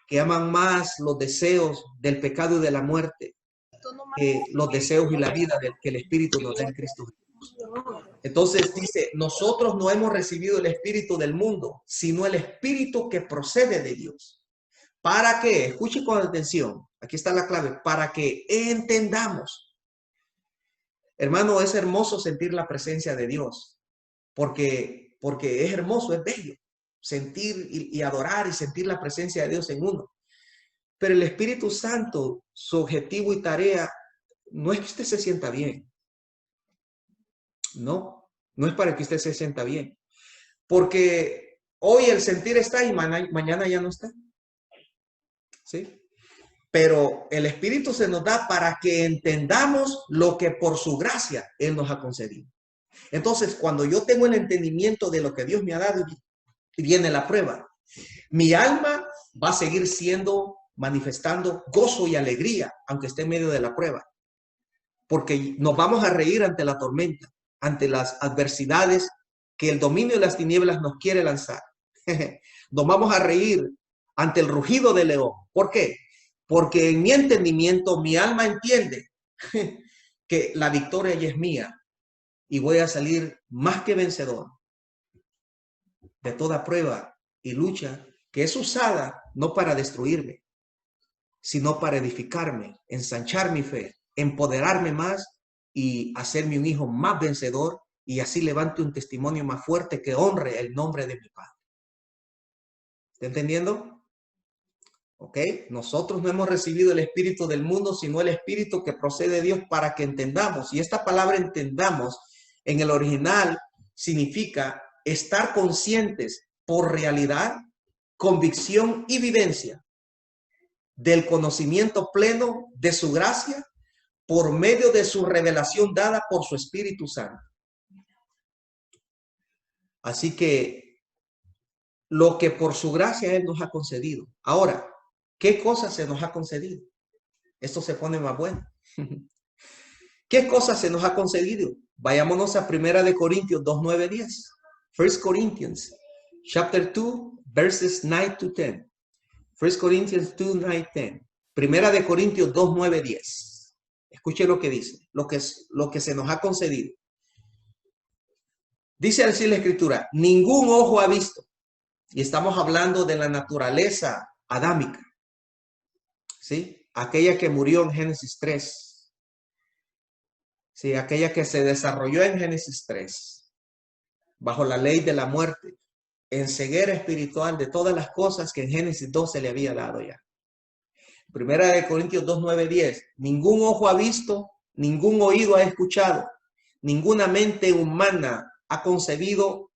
que aman más los deseos del pecado y de la muerte, que los deseos y la vida que el Espíritu nos da en Cristo Jesús. Entonces dice, nosotros no hemos recibido el espíritu del mundo, sino el espíritu que procede de Dios. ¿Para qué? Escuche con atención. Aquí está la clave. Para que entendamos. Hermano, es hermoso sentir la presencia de Dios, porque es hermoso, es bello sentir y adorar y sentir la presencia de Dios en uno. Pero el Espíritu Santo, su objetivo y tarea, no es que usted se sienta bien. No es para que usted se sienta bien. Porque hoy el sentir está y mañana ya no está. ¿Sí? Pero el Espíritu se nos da para que entendamos lo que por su gracia Él nos ha concedido. Entonces, cuando yo tengo el entendimiento de lo que Dios me ha dado y viene la prueba, mi alma va a seguir manifestando gozo y alegría, aunque esté en medio de la prueba. Porque nos vamos a reír ante la tormenta, ante las adversidades que el dominio de las tinieblas nos quiere lanzar. Nos vamos a reír ante el rugido del león. ¿Por qué? Porque en mi entendimiento, mi alma entiende que la victoria ya es mía y voy a salir más que vencedor de toda prueba y lucha que es usada no para destruirme, sino para edificarme, ensanchar mi fe, empoderarme más y hacerme un hijo más vencedor y así levante un testimonio más fuerte que honre el nombre de mi Padre. ¿Está entendiendo? ¿Ok? Nosotros no hemos recibido el espíritu del mundo, sino el espíritu que procede de Dios para que entendamos. Y esta palabra entendamos en el original significa estar conscientes por realidad, convicción y vivencia del conocimiento pleno de su gracia por medio de su revelación dada por su Espíritu Santo. Así que lo que por su gracia Él nos ha concedido. Ahora, ¿qué cosas se nos ha concedido? Esto se pone más bueno. ¿Qué cosas se nos ha concedido? Vayámonos a 1 Corintios 2, 9, 10. 1 Corinthians chapter 2, verses 9 to 10. 1 Corinthians 2, 9, 10. Primera de Corintios 2, 9, 10. Escuche lo que dice, lo que se nos ha concedido. Dice así la Escritura, ningún ojo ha visto. Y estamos hablando de la naturaleza adámica. ¿Sí? Aquella que murió en Génesis 3. Sí, aquella que se desarrolló en Génesis 3. Bajo la ley de la muerte. En ceguera espiritual de todas las cosas que en Génesis 2 se le había dado ya. Primera de Corintios 2, 9, 10. Ningún ojo ha visto, ningún oído ha escuchado, ninguna mente humana ha concebido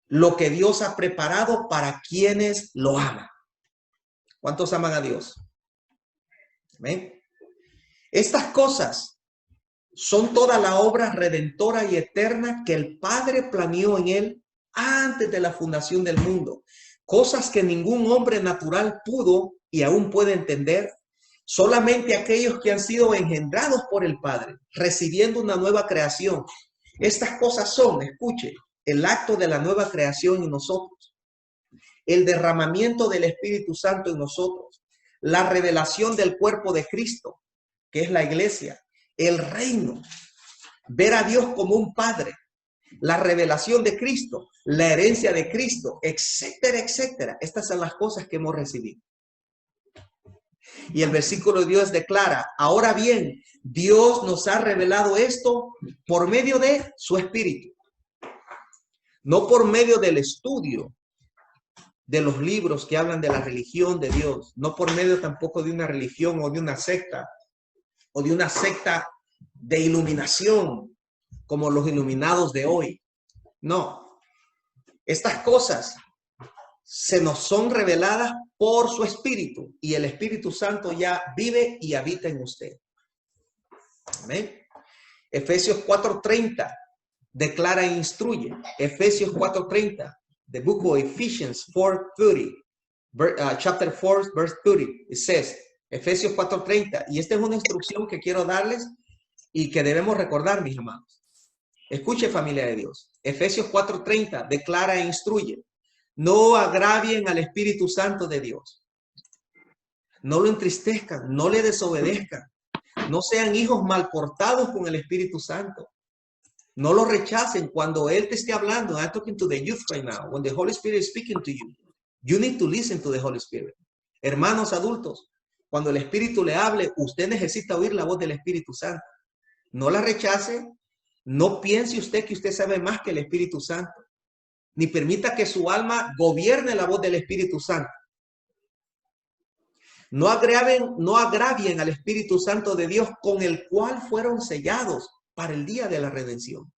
lo que Dios ha preparado para quienes lo aman. ¿Cuántos aman a Dios? ¿Amén? Estas cosas son toda la obra redentora y eterna que el Padre planeó en él antes de la fundación del mundo. Cosas que ningún hombre natural pudo y aún puede entender. Solamente aquellos que han sido engendrados por el Padre, recibiendo una nueva creación. Estas cosas son, escuche, el acto de la nueva creación en nosotros, el derramamiento del Espíritu Santo en nosotros, la revelación del cuerpo de Cristo, que es la iglesia, el reino, ver a Dios como un Padre, la revelación de Cristo, la herencia de Cristo, etcétera, etcétera. Estas son las cosas que hemos recibido. Y el versículo de Dios declara, ahora bien, Dios nos ha revelado esto por medio de su Espíritu. No por medio del estudio de los libros que hablan de la religión de Dios. No por medio tampoco de una religión o de una secta. O de una secta de iluminación como los iluminados de hoy. No. Estas cosas se nos son reveladas por su Espíritu y el Espíritu Santo ya vive y habita en usted. Amén. Efesios 4:30 declara e instruye. Efesios 4:30, the book of Ephesians 4:30, chapter 4, verse 30, it says, Efesios 4:30, y esta es una instrucción que quiero darles y que debemos recordar, mis amados. Escuche, familia de Dios. Efesios 4:30 declara e instruye. No agravien al Espíritu Santo de Dios. No lo entristezcan, no le desobedezcan. No sean hijos mal portados con el Espíritu Santo. No lo rechacen cuando Él te esté hablando. I'm talking to the youth right now. When the Holy Spirit is speaking to you, you need to listen to the Holy Spirit. Hermanos adultos, cuando el Espíritu le hable, usted necesita oír la voz del Espíritu Santo. No la rechace. No piense usted que usted sabe más que el Espíritu Santo. Ni permita que su alma gobierne la voz del Espíritu Santo. No agravien al Espíritu Santo de Dios con el cual fueron sellados para el día de la redención.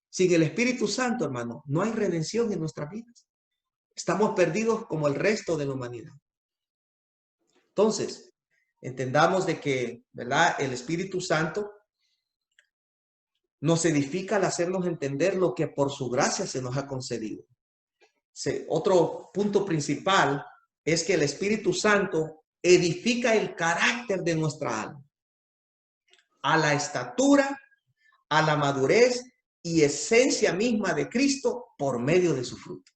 Sin el Espíritu Santo, hermano, no hay redención en nuestras vidas. Estamos perdidos como el resto de la humanidad. Entonces, entendamos de que, ¿verdad? El Espíritu Santo nos edifica al hacernos entender lo que por su gracia se nos ha concedido. Otro punto principal es que el Espíritu Santo edifica el carácter de nuestra alma a la estatura, a la madurez y esencia misma de Cristo por medio de su fruto.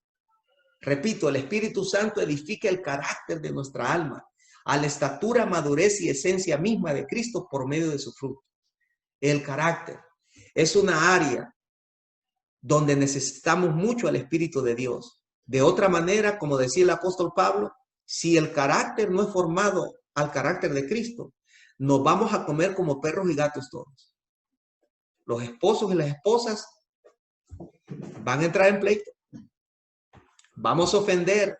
Repito, el Espíritu Santo edifica el carácter de nuestra alma a la estatura, madurez y esencia misma de Cristo por medio de su fruto. El carácter es una área donde necesitamos mucho al Espíritu de Dios. De otra manera, como decía el apóstol Pablo, si el carácter no es formado al carácter de Cristo, nos vamos a comer como perros y gatos todos. Los esposos y las esposas van a entrar en pleito. Vamos a ofender.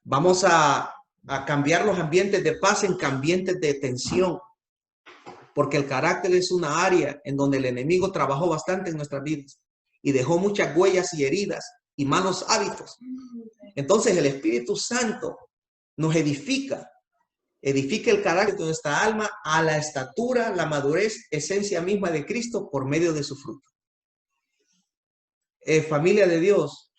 Vamos a cambiar los ambientes de paz en ambientes de tensión. Porque el carácter es una área en donde el enemigo trabajó bastante en nuestras vidas y dejó muchas huellas y heridas y malos hábitos. Entonces el Espíritu Santo nos edifica el carácter de nuestra alma a la estatura, la madurez, esencia misma de Cristo por medio de su fruto. Familia de Dios,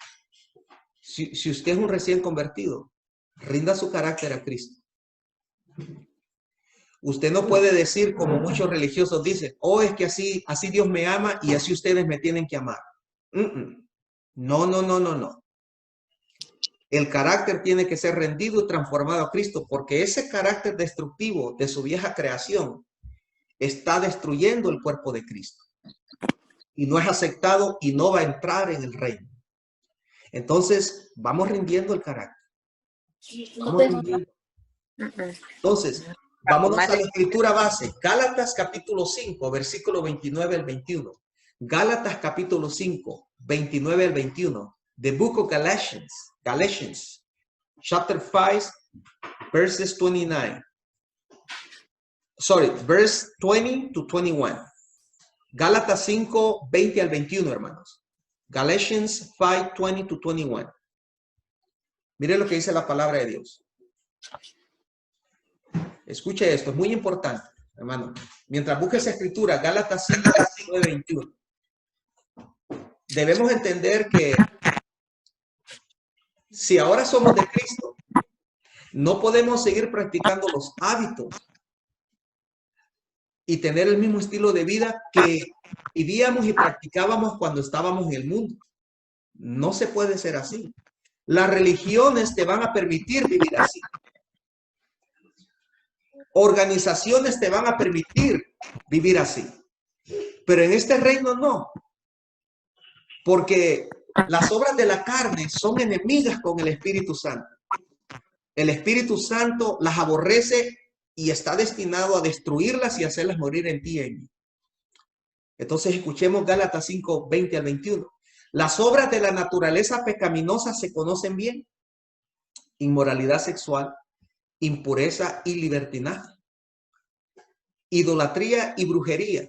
si usted es un recién convertido, rinda su carácter a Cristo. Usted no puede decir, como muchos religiosos dicen, oh, es que así Dios me ama y así ustedes me tienen que amar. No, no, no, no, no. El carácter tiene que ser rendido y transformado a Cristo, porque ese carácter destructivo de su vieja creación está destruyendo el cuerpo de Cristo. Y no es aceptado y no va a entrar en el reino. Entonces, vamos rindiendo el carácter. Vamos rindiendo. Entonces, vámonos a la escritura base. Gálatas capítulo 5, versículo 29 al 21. Gálatas capítulo 5, 29 al 21. The book of Galatians. Galatians, chapter 5, verses 29. Sorry, verse 20 to 21. Gálatas 5, 20 al 21, hermanos. Galatians 5, 20 to 21. Mire lo que dice la palabra de Dios. Escuche esto, es muy importante, hermano. Mientras busque esa escritura, Gálatas 5, 19, 21. Debemos entender que si ahora somos de Cristo, no podemos seguir practicando los hábitos y tener el mismo estilo de vida que vivíamos y practicábamos cuando estábamos en el mundo. No se puede ser así. Las religiones te van a permitir vivir así. Organizaciones te van a permitir vivir así. Pero en este reino no. Porque las obras de la carne son enemigas con el Espíritu Santo. El Espíritu Santo las aborrece y está destinado a destruirlas y hacerlas morir en ti y en mí. Entonces escuchemos Gálatas 5, 20 al 21. Las obras de la naturaleza pecaminosa se conocen bien. Inmoralidad sexual, impureza y libertinaje, idolatría y brujería,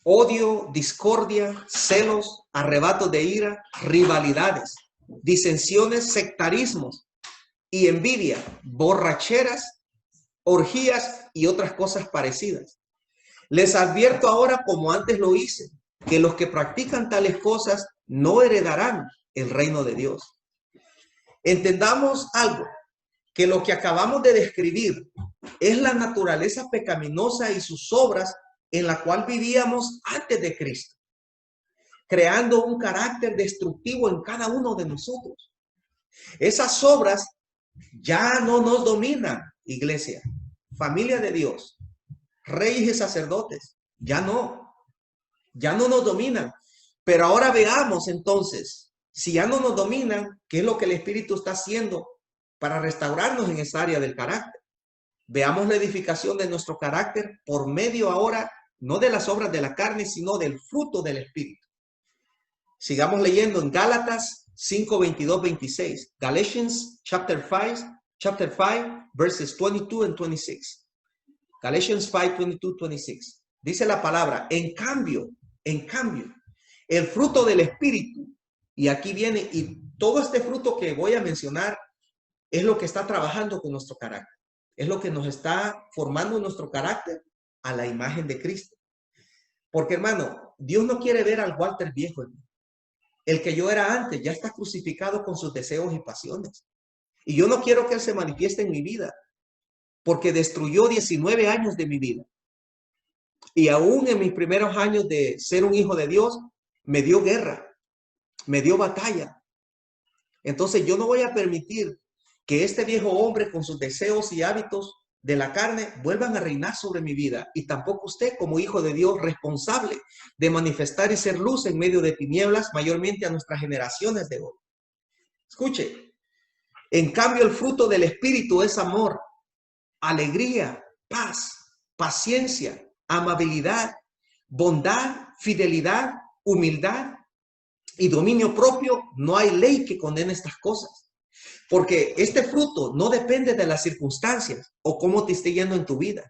odio, discordia, celos, arrebatos de ira, rivalidades, disensiones, sectarismos y envidia, borracheras, orgías y otras cosas parecidas. Les advierto ahora, como antes lo hice, que los que practican tales cosas no heredarán el reino de Dios. Entendamos algo, que lo que acabamos de describir es la naturaleza pecaminosa y sus obras en la cual vivíamos antes de Cristo, creando un carácter destructivo en cada uno de nosotros. Esas obras ya no nos dominan, iglesia, familia de Dios, reyes y sacerdotes, ya no nos dominan. Pero ahora veamos entonces, si ya no nos dominan, ¿qué es lo que el Espíritu está haciendo para restaurarnos en esa área del carácter? Veamos la edificación de nuestro carácter por medio ahora, no de las obras de la carne, sino del fruto del Espíritu. Sigamos leyendo en Gálatas 5, 22, 26. Galatians chapter 5, verses 22 and 26. Galatians 5, 22, 26. Dice la palabra, en cambio, el fruto del Espíritu, y aquí viene, y todo este fruto que voy a mencionar es lo que está trabajando con nuestro carácter. Es lo que nos está formando nuestro carácter a la imagen de Cristo. Porque, hermano, Dios no quiere ver al Walter viejo en mí. El que yo era antes ya está crucificado con sus deseos y pasiones. Y yo no quiero que Él se manifieste en mi vida, porque destruyó 19 años de mi vida. Y aún en mis primeros años de ser un hijo de Dios, me dio guerra, me dio batalla. Entonces yo no voy a permitir que este viejo hombre con sus deseos y hábitos de la carne vuelvan a reinar sobre mi vida. Y tampoco usted, como hijo de Dios, responsable de manifestar y ser luz en medio de tinieblas, mayormente a nuestras generaciones de hoy. Escuche, en cambio el fruto del Espíritu es amor, alegría, paz, paciencia, amabilidad, bondad, fidelidad, humildad y dominio propio. No hay ley que condene estas cosas. Porque este fruto no depende de las circunstancias o cómo te esté yendo en tu vida.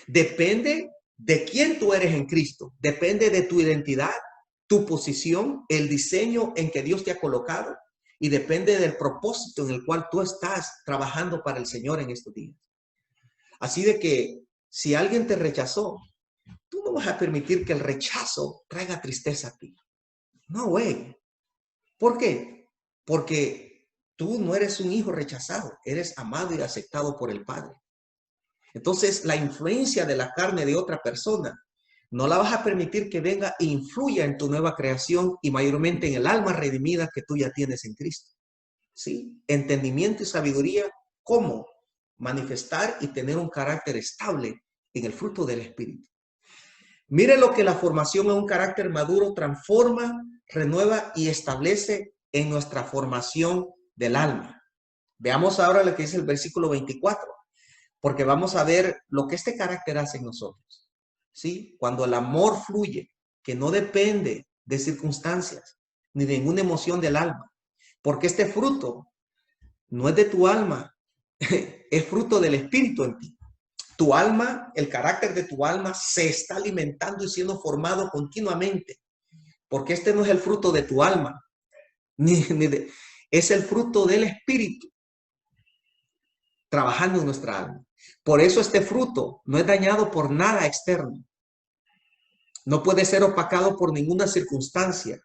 Depende de quién tú eres en Cristo. Depende de tu identidad, tu posición, el diseño en que Dios te ha colocado. Y depende del propósito en el cual tú estás trabajando para el Señor en estos días. Así de que si alguien te rechazó, tú no vas a permitir que el rechazo traiga tristeza a ti. No, güey. ¿Por qué? Porque tú no eres un hijo rechazado, eres amado y aceptado por el Padre. Entonces, la influencia de la carne de otra persona no la vas a permitir que venga e influya en tu nueva creación y mayormente en el alma redimida que tú ya tienes en Cristo. ¿Sí? Entendimiento y sabiduría, cómo manifestar y tener un carácter estable en el fruto del Espíritu. Mire lo que la formación a un carácter maduro transforma, renueva y establece en nuestra formación del alma. Veamos ahora lo que dice el versículo 24, porque vamos a ver lo que este carácter hace en nosotros. ¿Sí? Cuando el amor fluye, que no depende de circunstancias ni de ninguna emoción del alma, porque este fruto no es de tu alma, es fruto del Espíritu en ti. Tu alma, el carácter de tu alma se está alimentando y siendo formado continuamente, porque este no es el fruto de tu alma, es el fruto del Espíritu trabajando en nuestra alma. Por eso este fruto no es dañado por nada externo. No puede ser opacado por ninguna circunstancia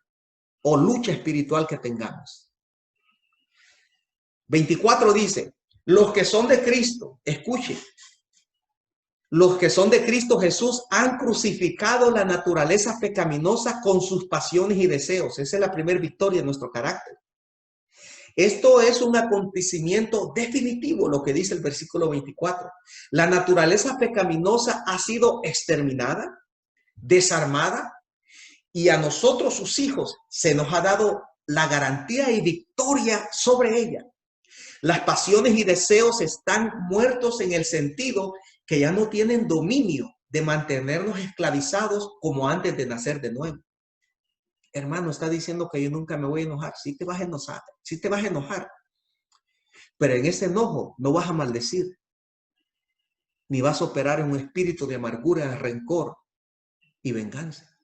o lucha espiritual que tengamos. 24 dice, los que son de Cristo, escuchen, los que son de Cristo Jesús han crucificado la naturaleza pecaminosa con sus pasiones y deseos. Esa es la primera victoria de nuestro carácter. Esto es un acontecimiento definitivo, lo que dice el versículo 24. La naturaleza pecaminosa ha sido exterminada, desarmada, y a nosotros, sus hijos, se nos ha dado la garantía y victoria sobre ella. Las pasiones y deseos están muertos en el sentido que ya no tienen dominio de mantenernos esclavizados como antes de nacer de nuevo. Hermano, está diciendo que yo nunca me voy a enojar. Sí te vas a enojar, sí te vas a enojar. Pero en ese enojo no vas a maldecir, ni vas a operar en un espíritu de amargura, rencor y venganza.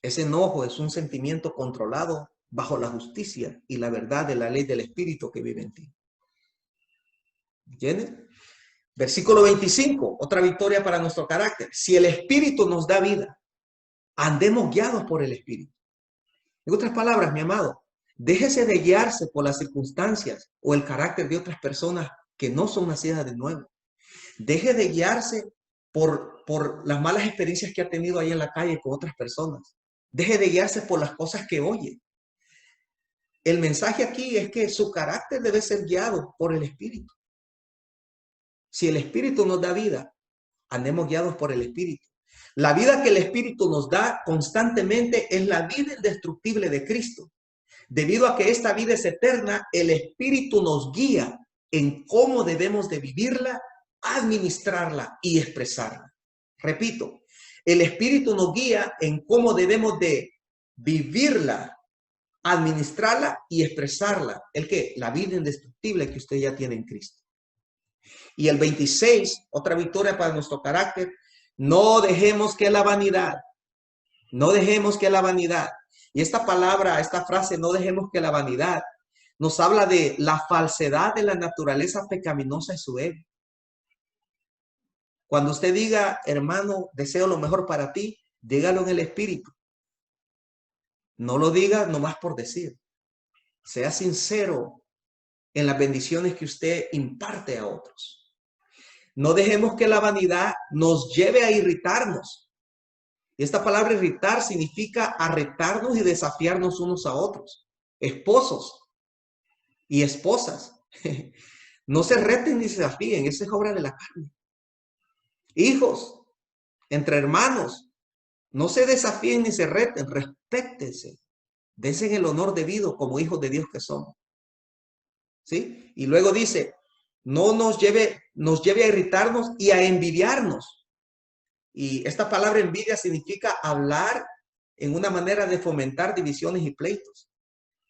Ese enojo es un sentimiento controlado bajo la justicia y la verdad de la ley del Espíritu que vive en ti. ¿Entiendes? Versículo 25, otra victoria para nuestro carácter. Si el Espíritu nos da vida, andemos guiados por el Espíritu. En otras palabras, mi amado, déjese de guiarse por las circunstancias o el carácter de otras personas que no son nacidas de nuevo. Deje de guiarse por las malas experiencias que ha tenido ahí en la calle con otras personas. Deje de guiarse por las cosas que oye. El mensaje aquí es que su carácter debe ser guiado por el Espíritu. Si el Espíritu nos da vida, andemos guiados por el Espíritu. La vida que el Espíritu nos da constantemente es la vida indestructible de Cristo. Debido a que esta vida es eterna, el Espíritu nos guía en cómo debemos de vivirla, administrarla y expresarla. Repito, el Espíritu nos guía en cómo debemos de vivirla, administrarla y expresarla. ¿El qué? La vida indestructible que usted ya tiene en Cristo. Y el 26, otra victoria para nuestro carácter, no dejemos que la vanidad, y esta palabra, esta frase, no dejemos que la vanidad, nos habla de la falsedad de la naturaleza pecaminosa de su ego. Cuando usted diga, hermano, deseo lo mejor para ti, dígalo en el Espíritu. No lo diga nomás por decir. Sea sincero en las bendiciones que usted imparte a otros. No dejemos que la vanidad nos lleve a irritarnos. Y esta palabra irritar significa arretarnos y desafiarnos unos a otros. Esposos y esposas, no se reten ni se desafíen, esa es obra de la carne. Hijos, entre hermanos, no se desafíen ni se reten, respéctense, dense el honor debido como hijos de Dios que son. ¿Sí? Y luego dice, no nos lleve a irritarnos y a envidiarnos. Y esta palabra envidia significa hablar en una manera de fomentar divisiones y pleitos.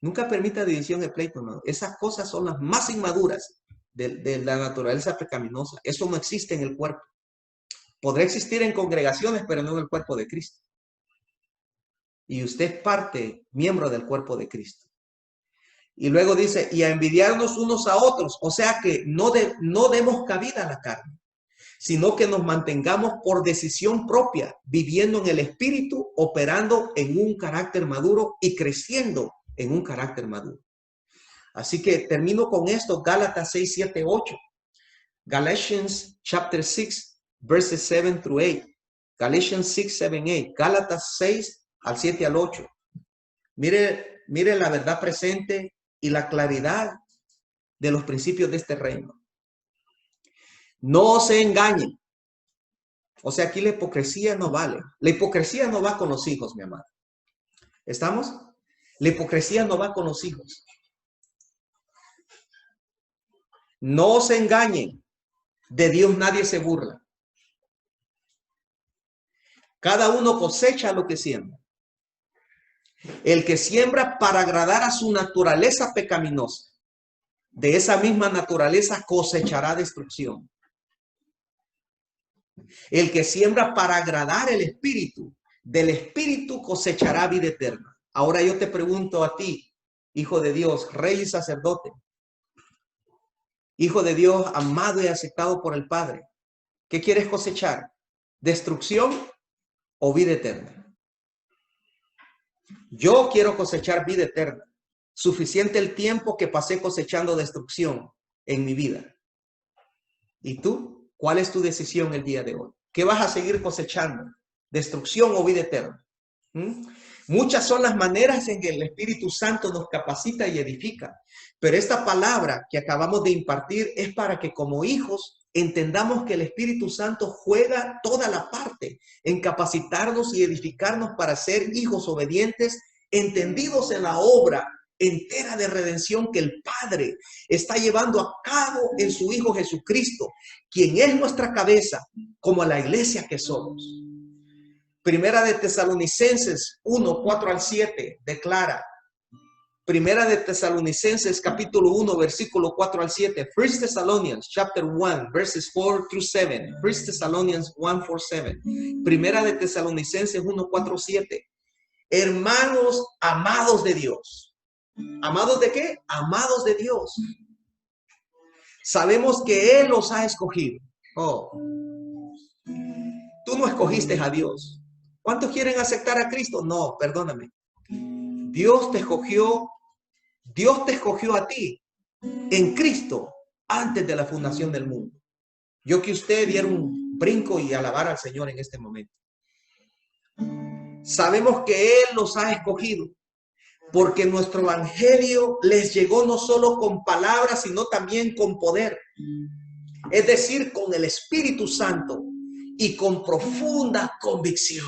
Nunca permita división y pleito, hermano. Esas cosas son las más inmaduras de la naturaleza pecaminosa. Eso no existe en el cuerpo. Podrá existir en congregaciones, pero no en el cuerpo de Cristo. Y usted es parte, miembro del cuerpo de Cristo. Y luego dice, y a envidiarnos unos a otros. O sea que no demos cabida a la carne, sino que nos mantengamos por decisión propia, viviendo en el Espíritu, operando en un carácter maduro y creciendo en un carácter maduro. Así que termino con esto, Gálatas 6, 7, 8. Galatians chapter 6, verses 7 through 8. Galatians 6, 7, 8. Gálatas 6, al 7 al 8. Mire la verdad presente y la claridad de los principios de este reino. No se engañen. O sea, aquí la hipocresía no vale. La hipocresía no va con los hijos, mi amado. ¿Estamos? La hipocresía no va con los hijos. No se engañen. De Dios nadie se burla. Cada uno cosecha lo que siembra. El que siembra para agradar a su naturaleza pecaminosa, de esa misma naturaleza cosechará destrucción. El que siembra para agradar el Espíritu, del Espíritu cosechará vida eterna. Ahora yo te pregunto a ti, hijo de Dios, rey y sacerdote, hijo de Dios, amado y aceptado por el Padre, ¿qué quieres cosechar? ¿Destrucción o vida eterna? Yo quiero cosechar vida eterna. Suficiente el tiempo que pasé cosechando destrucción en mi vida. ¿Y tú? ¿Cuál es tu decisión el día de hoy? ¿Qué vas a seguir cosechando? ¿Destrucción o vida eterna? Muchas son las maneras en que el Espíritu Santo nos capacita y edifica. Pero esta palabra que acabamos de impartir es para que como hijos entendamos que el Espíritu Santo juega toda la parte en capacitarnos y edificarnos para ser hijos obedientes, entendidos en la obra entera de redención que el Padre está llevando a cabo en su Hijo Jesucristo, quien es nuestra cabeza, como la iglesia que somos. Primera de Tesalonicenses 1, 4 al 7 declara. Primera de Tesalonicenses capítulo 1 versículo 4 al 7. 1 Thessalonians chapter 1 verses 4 through 7. 1 Thessalonians 1, 4, 7. Primera de Tesalonicenses 1, 4, 7. Hermanos amados de Dios. ¿Amados de qué? Amados de Dios. Sabemos que Él los ha escogido. Oh. Tú no escogiste a Dios. ¿Cuántos quieren aceptar a Cristo? No, perdóname. Dios te escogió a ti en Cristo antes de la fundación del mundo. Yo que usted diera un brinco y alabar al Señor en este momento. Sabemos que Él los ha escogido porque nuestro evangelio les llegó no solo con palabras, sino también con poder. Es decir, con el Espíritu Santo y con profunda convicción.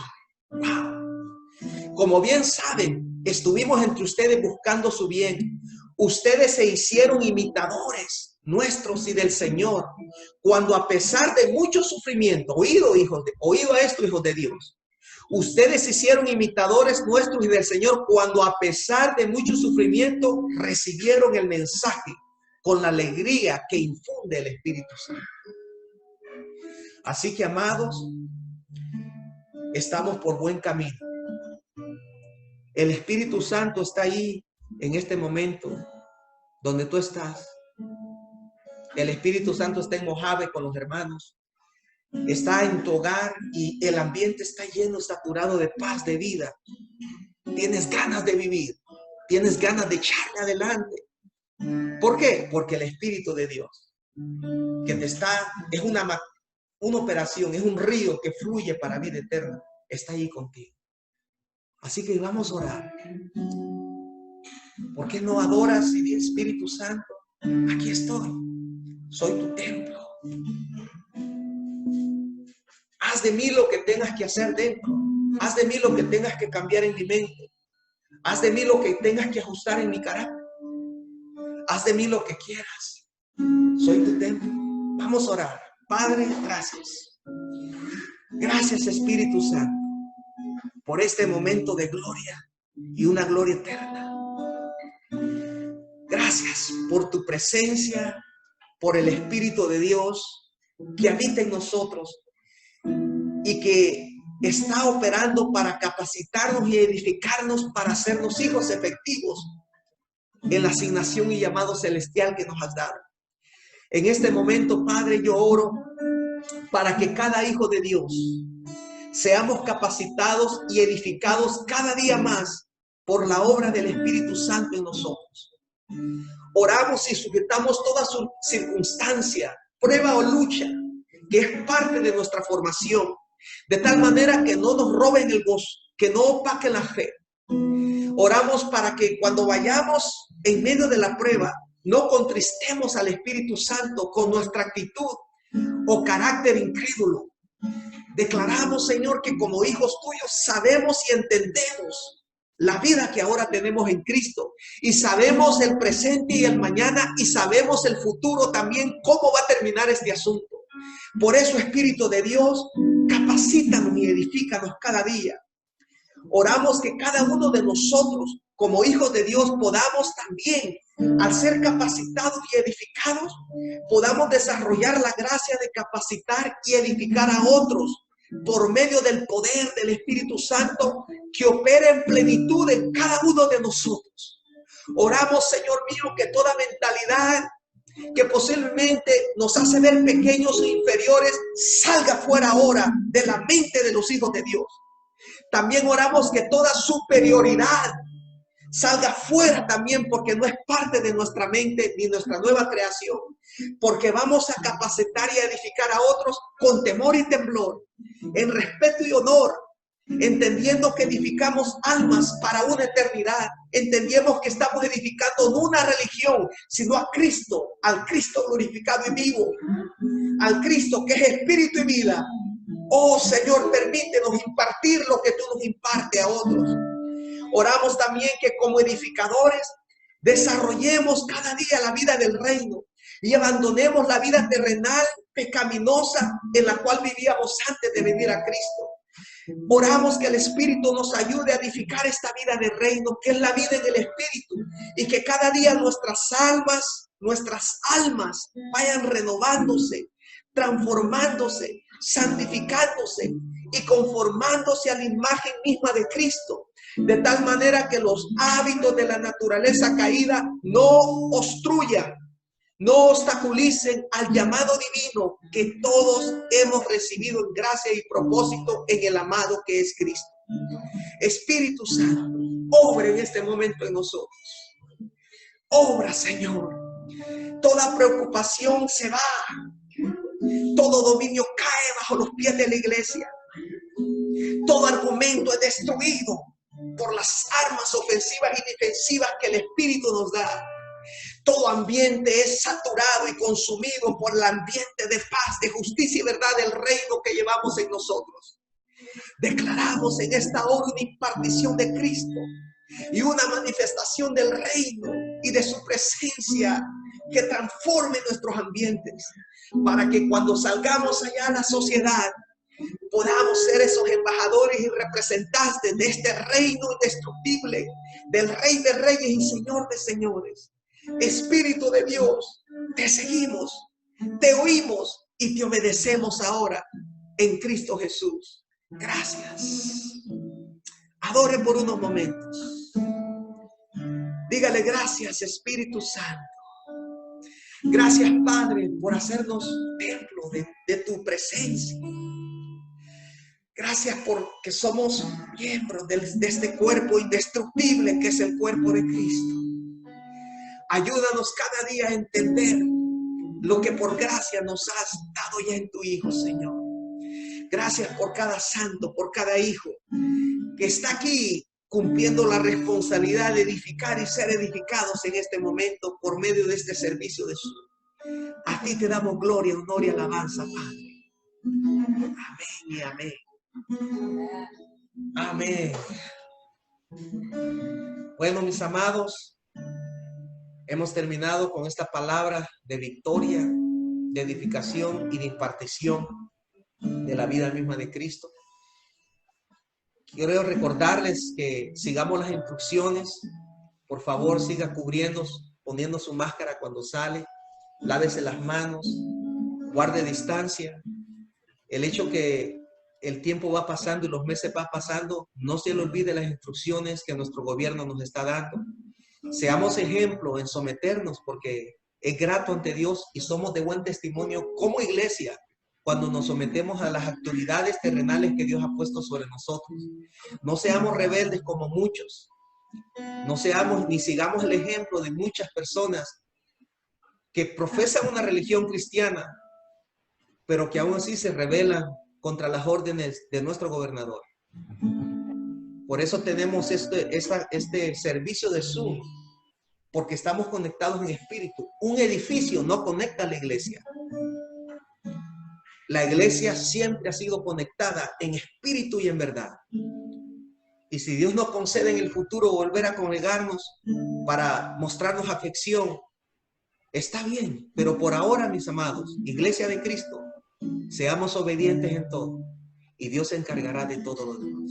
Wow. Como bien saben, estuvimos entre ustedes buscando su bien. Ustedes se hicieron imitadores nuestros y del Señor, cuando a pesar de mucho sufrimiento, oído a esto, hijos de Dios, ustedes se hicieron imitadores nuestros y del Señor, cuando a pesar de mucho sufrimiento recibieron el mensaje con la alegría que infunde el Espíritu Santo. Así que, amados, estamos por buen camino. El Espíritu Santo está ahí en este momento donde tú estás. El Espíritu Santo está en Mojave con los hermanos. Está en tu hogar y el ambiente está lleno, saturado de paz, de vida. Tienes ganas de vivir. Tienes ganas de echarle adelante. ¿Por qué? Porque el Espíritu de Dios que te está, es una operación, es un río que fluye para vida eterna. Está ahí contigo. Así que vamos a orar. ¿Por qué no adoras y dices, Espíritu Santo? Aquí estoy. Soy tu templo. Haz de mí lo que tengas que hacer dentro. Haz de mí lo que tengas que cambiar en mi mente. Haz de mí lo que tengas que ajustar en mi carácter. Haz de mí lo que quieras. Soy tu templo. Vamos a orar. Padre, gracias. Gracias, Espíritu Santo, por este momento de gloria y una gloria eterna. Gracias por tu presencia, por el Espíritu de Dios que habita en nosotros y que está operando para capacitarnos y edificarnos para hacernos hijos efectivos en la asignación y llamado celestial que nos has dado. En este momento, Padre, yo oro para que cada hijo de Dios seamos capacitados y edificados cada día más por la obra del Espíritu Santo en nosotros. Oramos y sujetamos toda su circunstancia, prueba o lucha, que es parte de nuestra formación, de tal manera que no nos roben el gozo, que no opaquen la fe. Oramos para que cuando vayamos en medio de la prueba, no contristemos al Espíritu Santo con nuestra actitud o carácter incrédulo. Declaramos, Señor, que como hijos tuyos sabemos y entendemos la vida que ahora tenemos en Cristo, y sabemos el presente y el mañana, y sabemos el futuro también, cómo va a terminar este asunto. Por eso, Espíritu de Dios, capacítanos y edifícanos cada día. Oramos que cada uno de nosotros, como hijos de Dios, podamos también, al ser capacitados y edificados, podamos desarrollar la gracia de capacitar y edificar a otros por medio del poder del Espíritu Santo que opera en plenitud en cada uno de nosotros. Oramos, Señor mío, que toda mentalidad que posiblemente nos hace ver pequeños e inferiores salga fuera ahora de la mente de los hijos de Dios. También oramos que toda superioridad salga fuera también, porque no es parte de nuestra mente ni nuestra nueva creación, porque vamos a capacitar y a edificar a otros con temor y temblor, en respeto y honor, entendiendo que edificamos almas para una eternidad. Entendemos que estamos edificando no una religión, sino a Cristo, al Cristo glorificado y vivo, al Cristo que es espíritu y vida. Oh Señor, permítenos impartir lo que tú nos impartes a otros. Oramos también que como edificadores desarrollemos cada día la vida del reino y abandonemos la vida terrenal pecaminosa en la cual vivíamos antes de venir a Cristo. Oramos que el Espíritu nos ayude a edificar esta vida del reino, que es la vida en el Espíritu, y que cada día nuestras almas vayan renovándose, transformándose, santificándose y conformándose a la imagen misma de Cristo, de tal manera que los hábitos de la naturaleza caída no obstruyan, no obstaculicen al llamado divino que todos hemos recibido en gracia y propósito en el amado que es Cristo. Espíritu Santo, obra en este momento en nosotros. Obra, Señor. Toda preocupación se va. Todo dominio cae bajo los pies de la iglesia. Todo argumento es destruido por las armas ofensivas y defensivas que el Espíritu nos da. Todo ambiente es saturado y consumido por el ambiente de paz, de justicia y verdad del reino que llevamos en nosotros. Declaramos en esta hora una impartición de Cristo y una manifestación del reino y de su presencia que transforme nuestros ambientes, para que cuando salgamos allá a la sociedad podamos ser esos embajadores y representantes de este reino indestructible, del Rey de Reyes y Señor de Señores. Espíritu de Dios, te seguimos, te oímos y te obedecemos ahora en Cristo Jesús. Gracias. Adore por unos momentos. Dígale gracias, Espíritu Santo. Gracias, Padre, por hacernos templo de tu presencia. Gracias porque somos miembros de este cuerpo indestructible que es el cuerpo de Cristo. Ayúdanos cada día a entender lo que por gracia nos has dado ya en tu Hijo, Señor. Gracias por cada santo, por cada hijo que está aquí cumpliendo la responsabilidad de edificar y ser edificados en este momento por medio de este servicio de Zoom. A ti te damos gloria, honor y alabanza, Padre. Amén y amén. Amén. Bueno, mis amados, hemos terminado con esta palabra de victoria, de edificación y de impartición de la vida misma de Cristo. Quiero recordarles que sigamos las instrucciones. Por favor, siga cubriéndose, poniendo su máscara cuando sale. Lávese las manos, guarde distancia. El hecho que el tiempo va pasando y los meses van pasando, no se le olvide las instrucciones que nuestro gobierno nos está dando. Seamos ejemplo en someternos, porque es grato ante Dios y somos de buen testimonio como iglesia cuando nos sometemos a las autoridades terrenales que Dios ha puesto sobre nosotros. No seamos rebeldes como muchos. No seamos ni sigamos el ejemplo de muchas personas que profesan una religión cristiana, pero que aún así se rebelan contra las órdenes de nuestro gobernador. Por eso tenemos este servicio de Zoom, porque estamos conectados en espíritu. Un edificio no conecta a la iglesia. La iglesia siempre ha sido conectada en espíritu y en verdad. Y si Dios nos concede en el futuro volver a congregarnos para mostrarnos afección, está bien. Pero por ahora, mis amados, Iglesia de Cristo, seamos obedientes en todo. Y Dios se encargará de todo lo demás.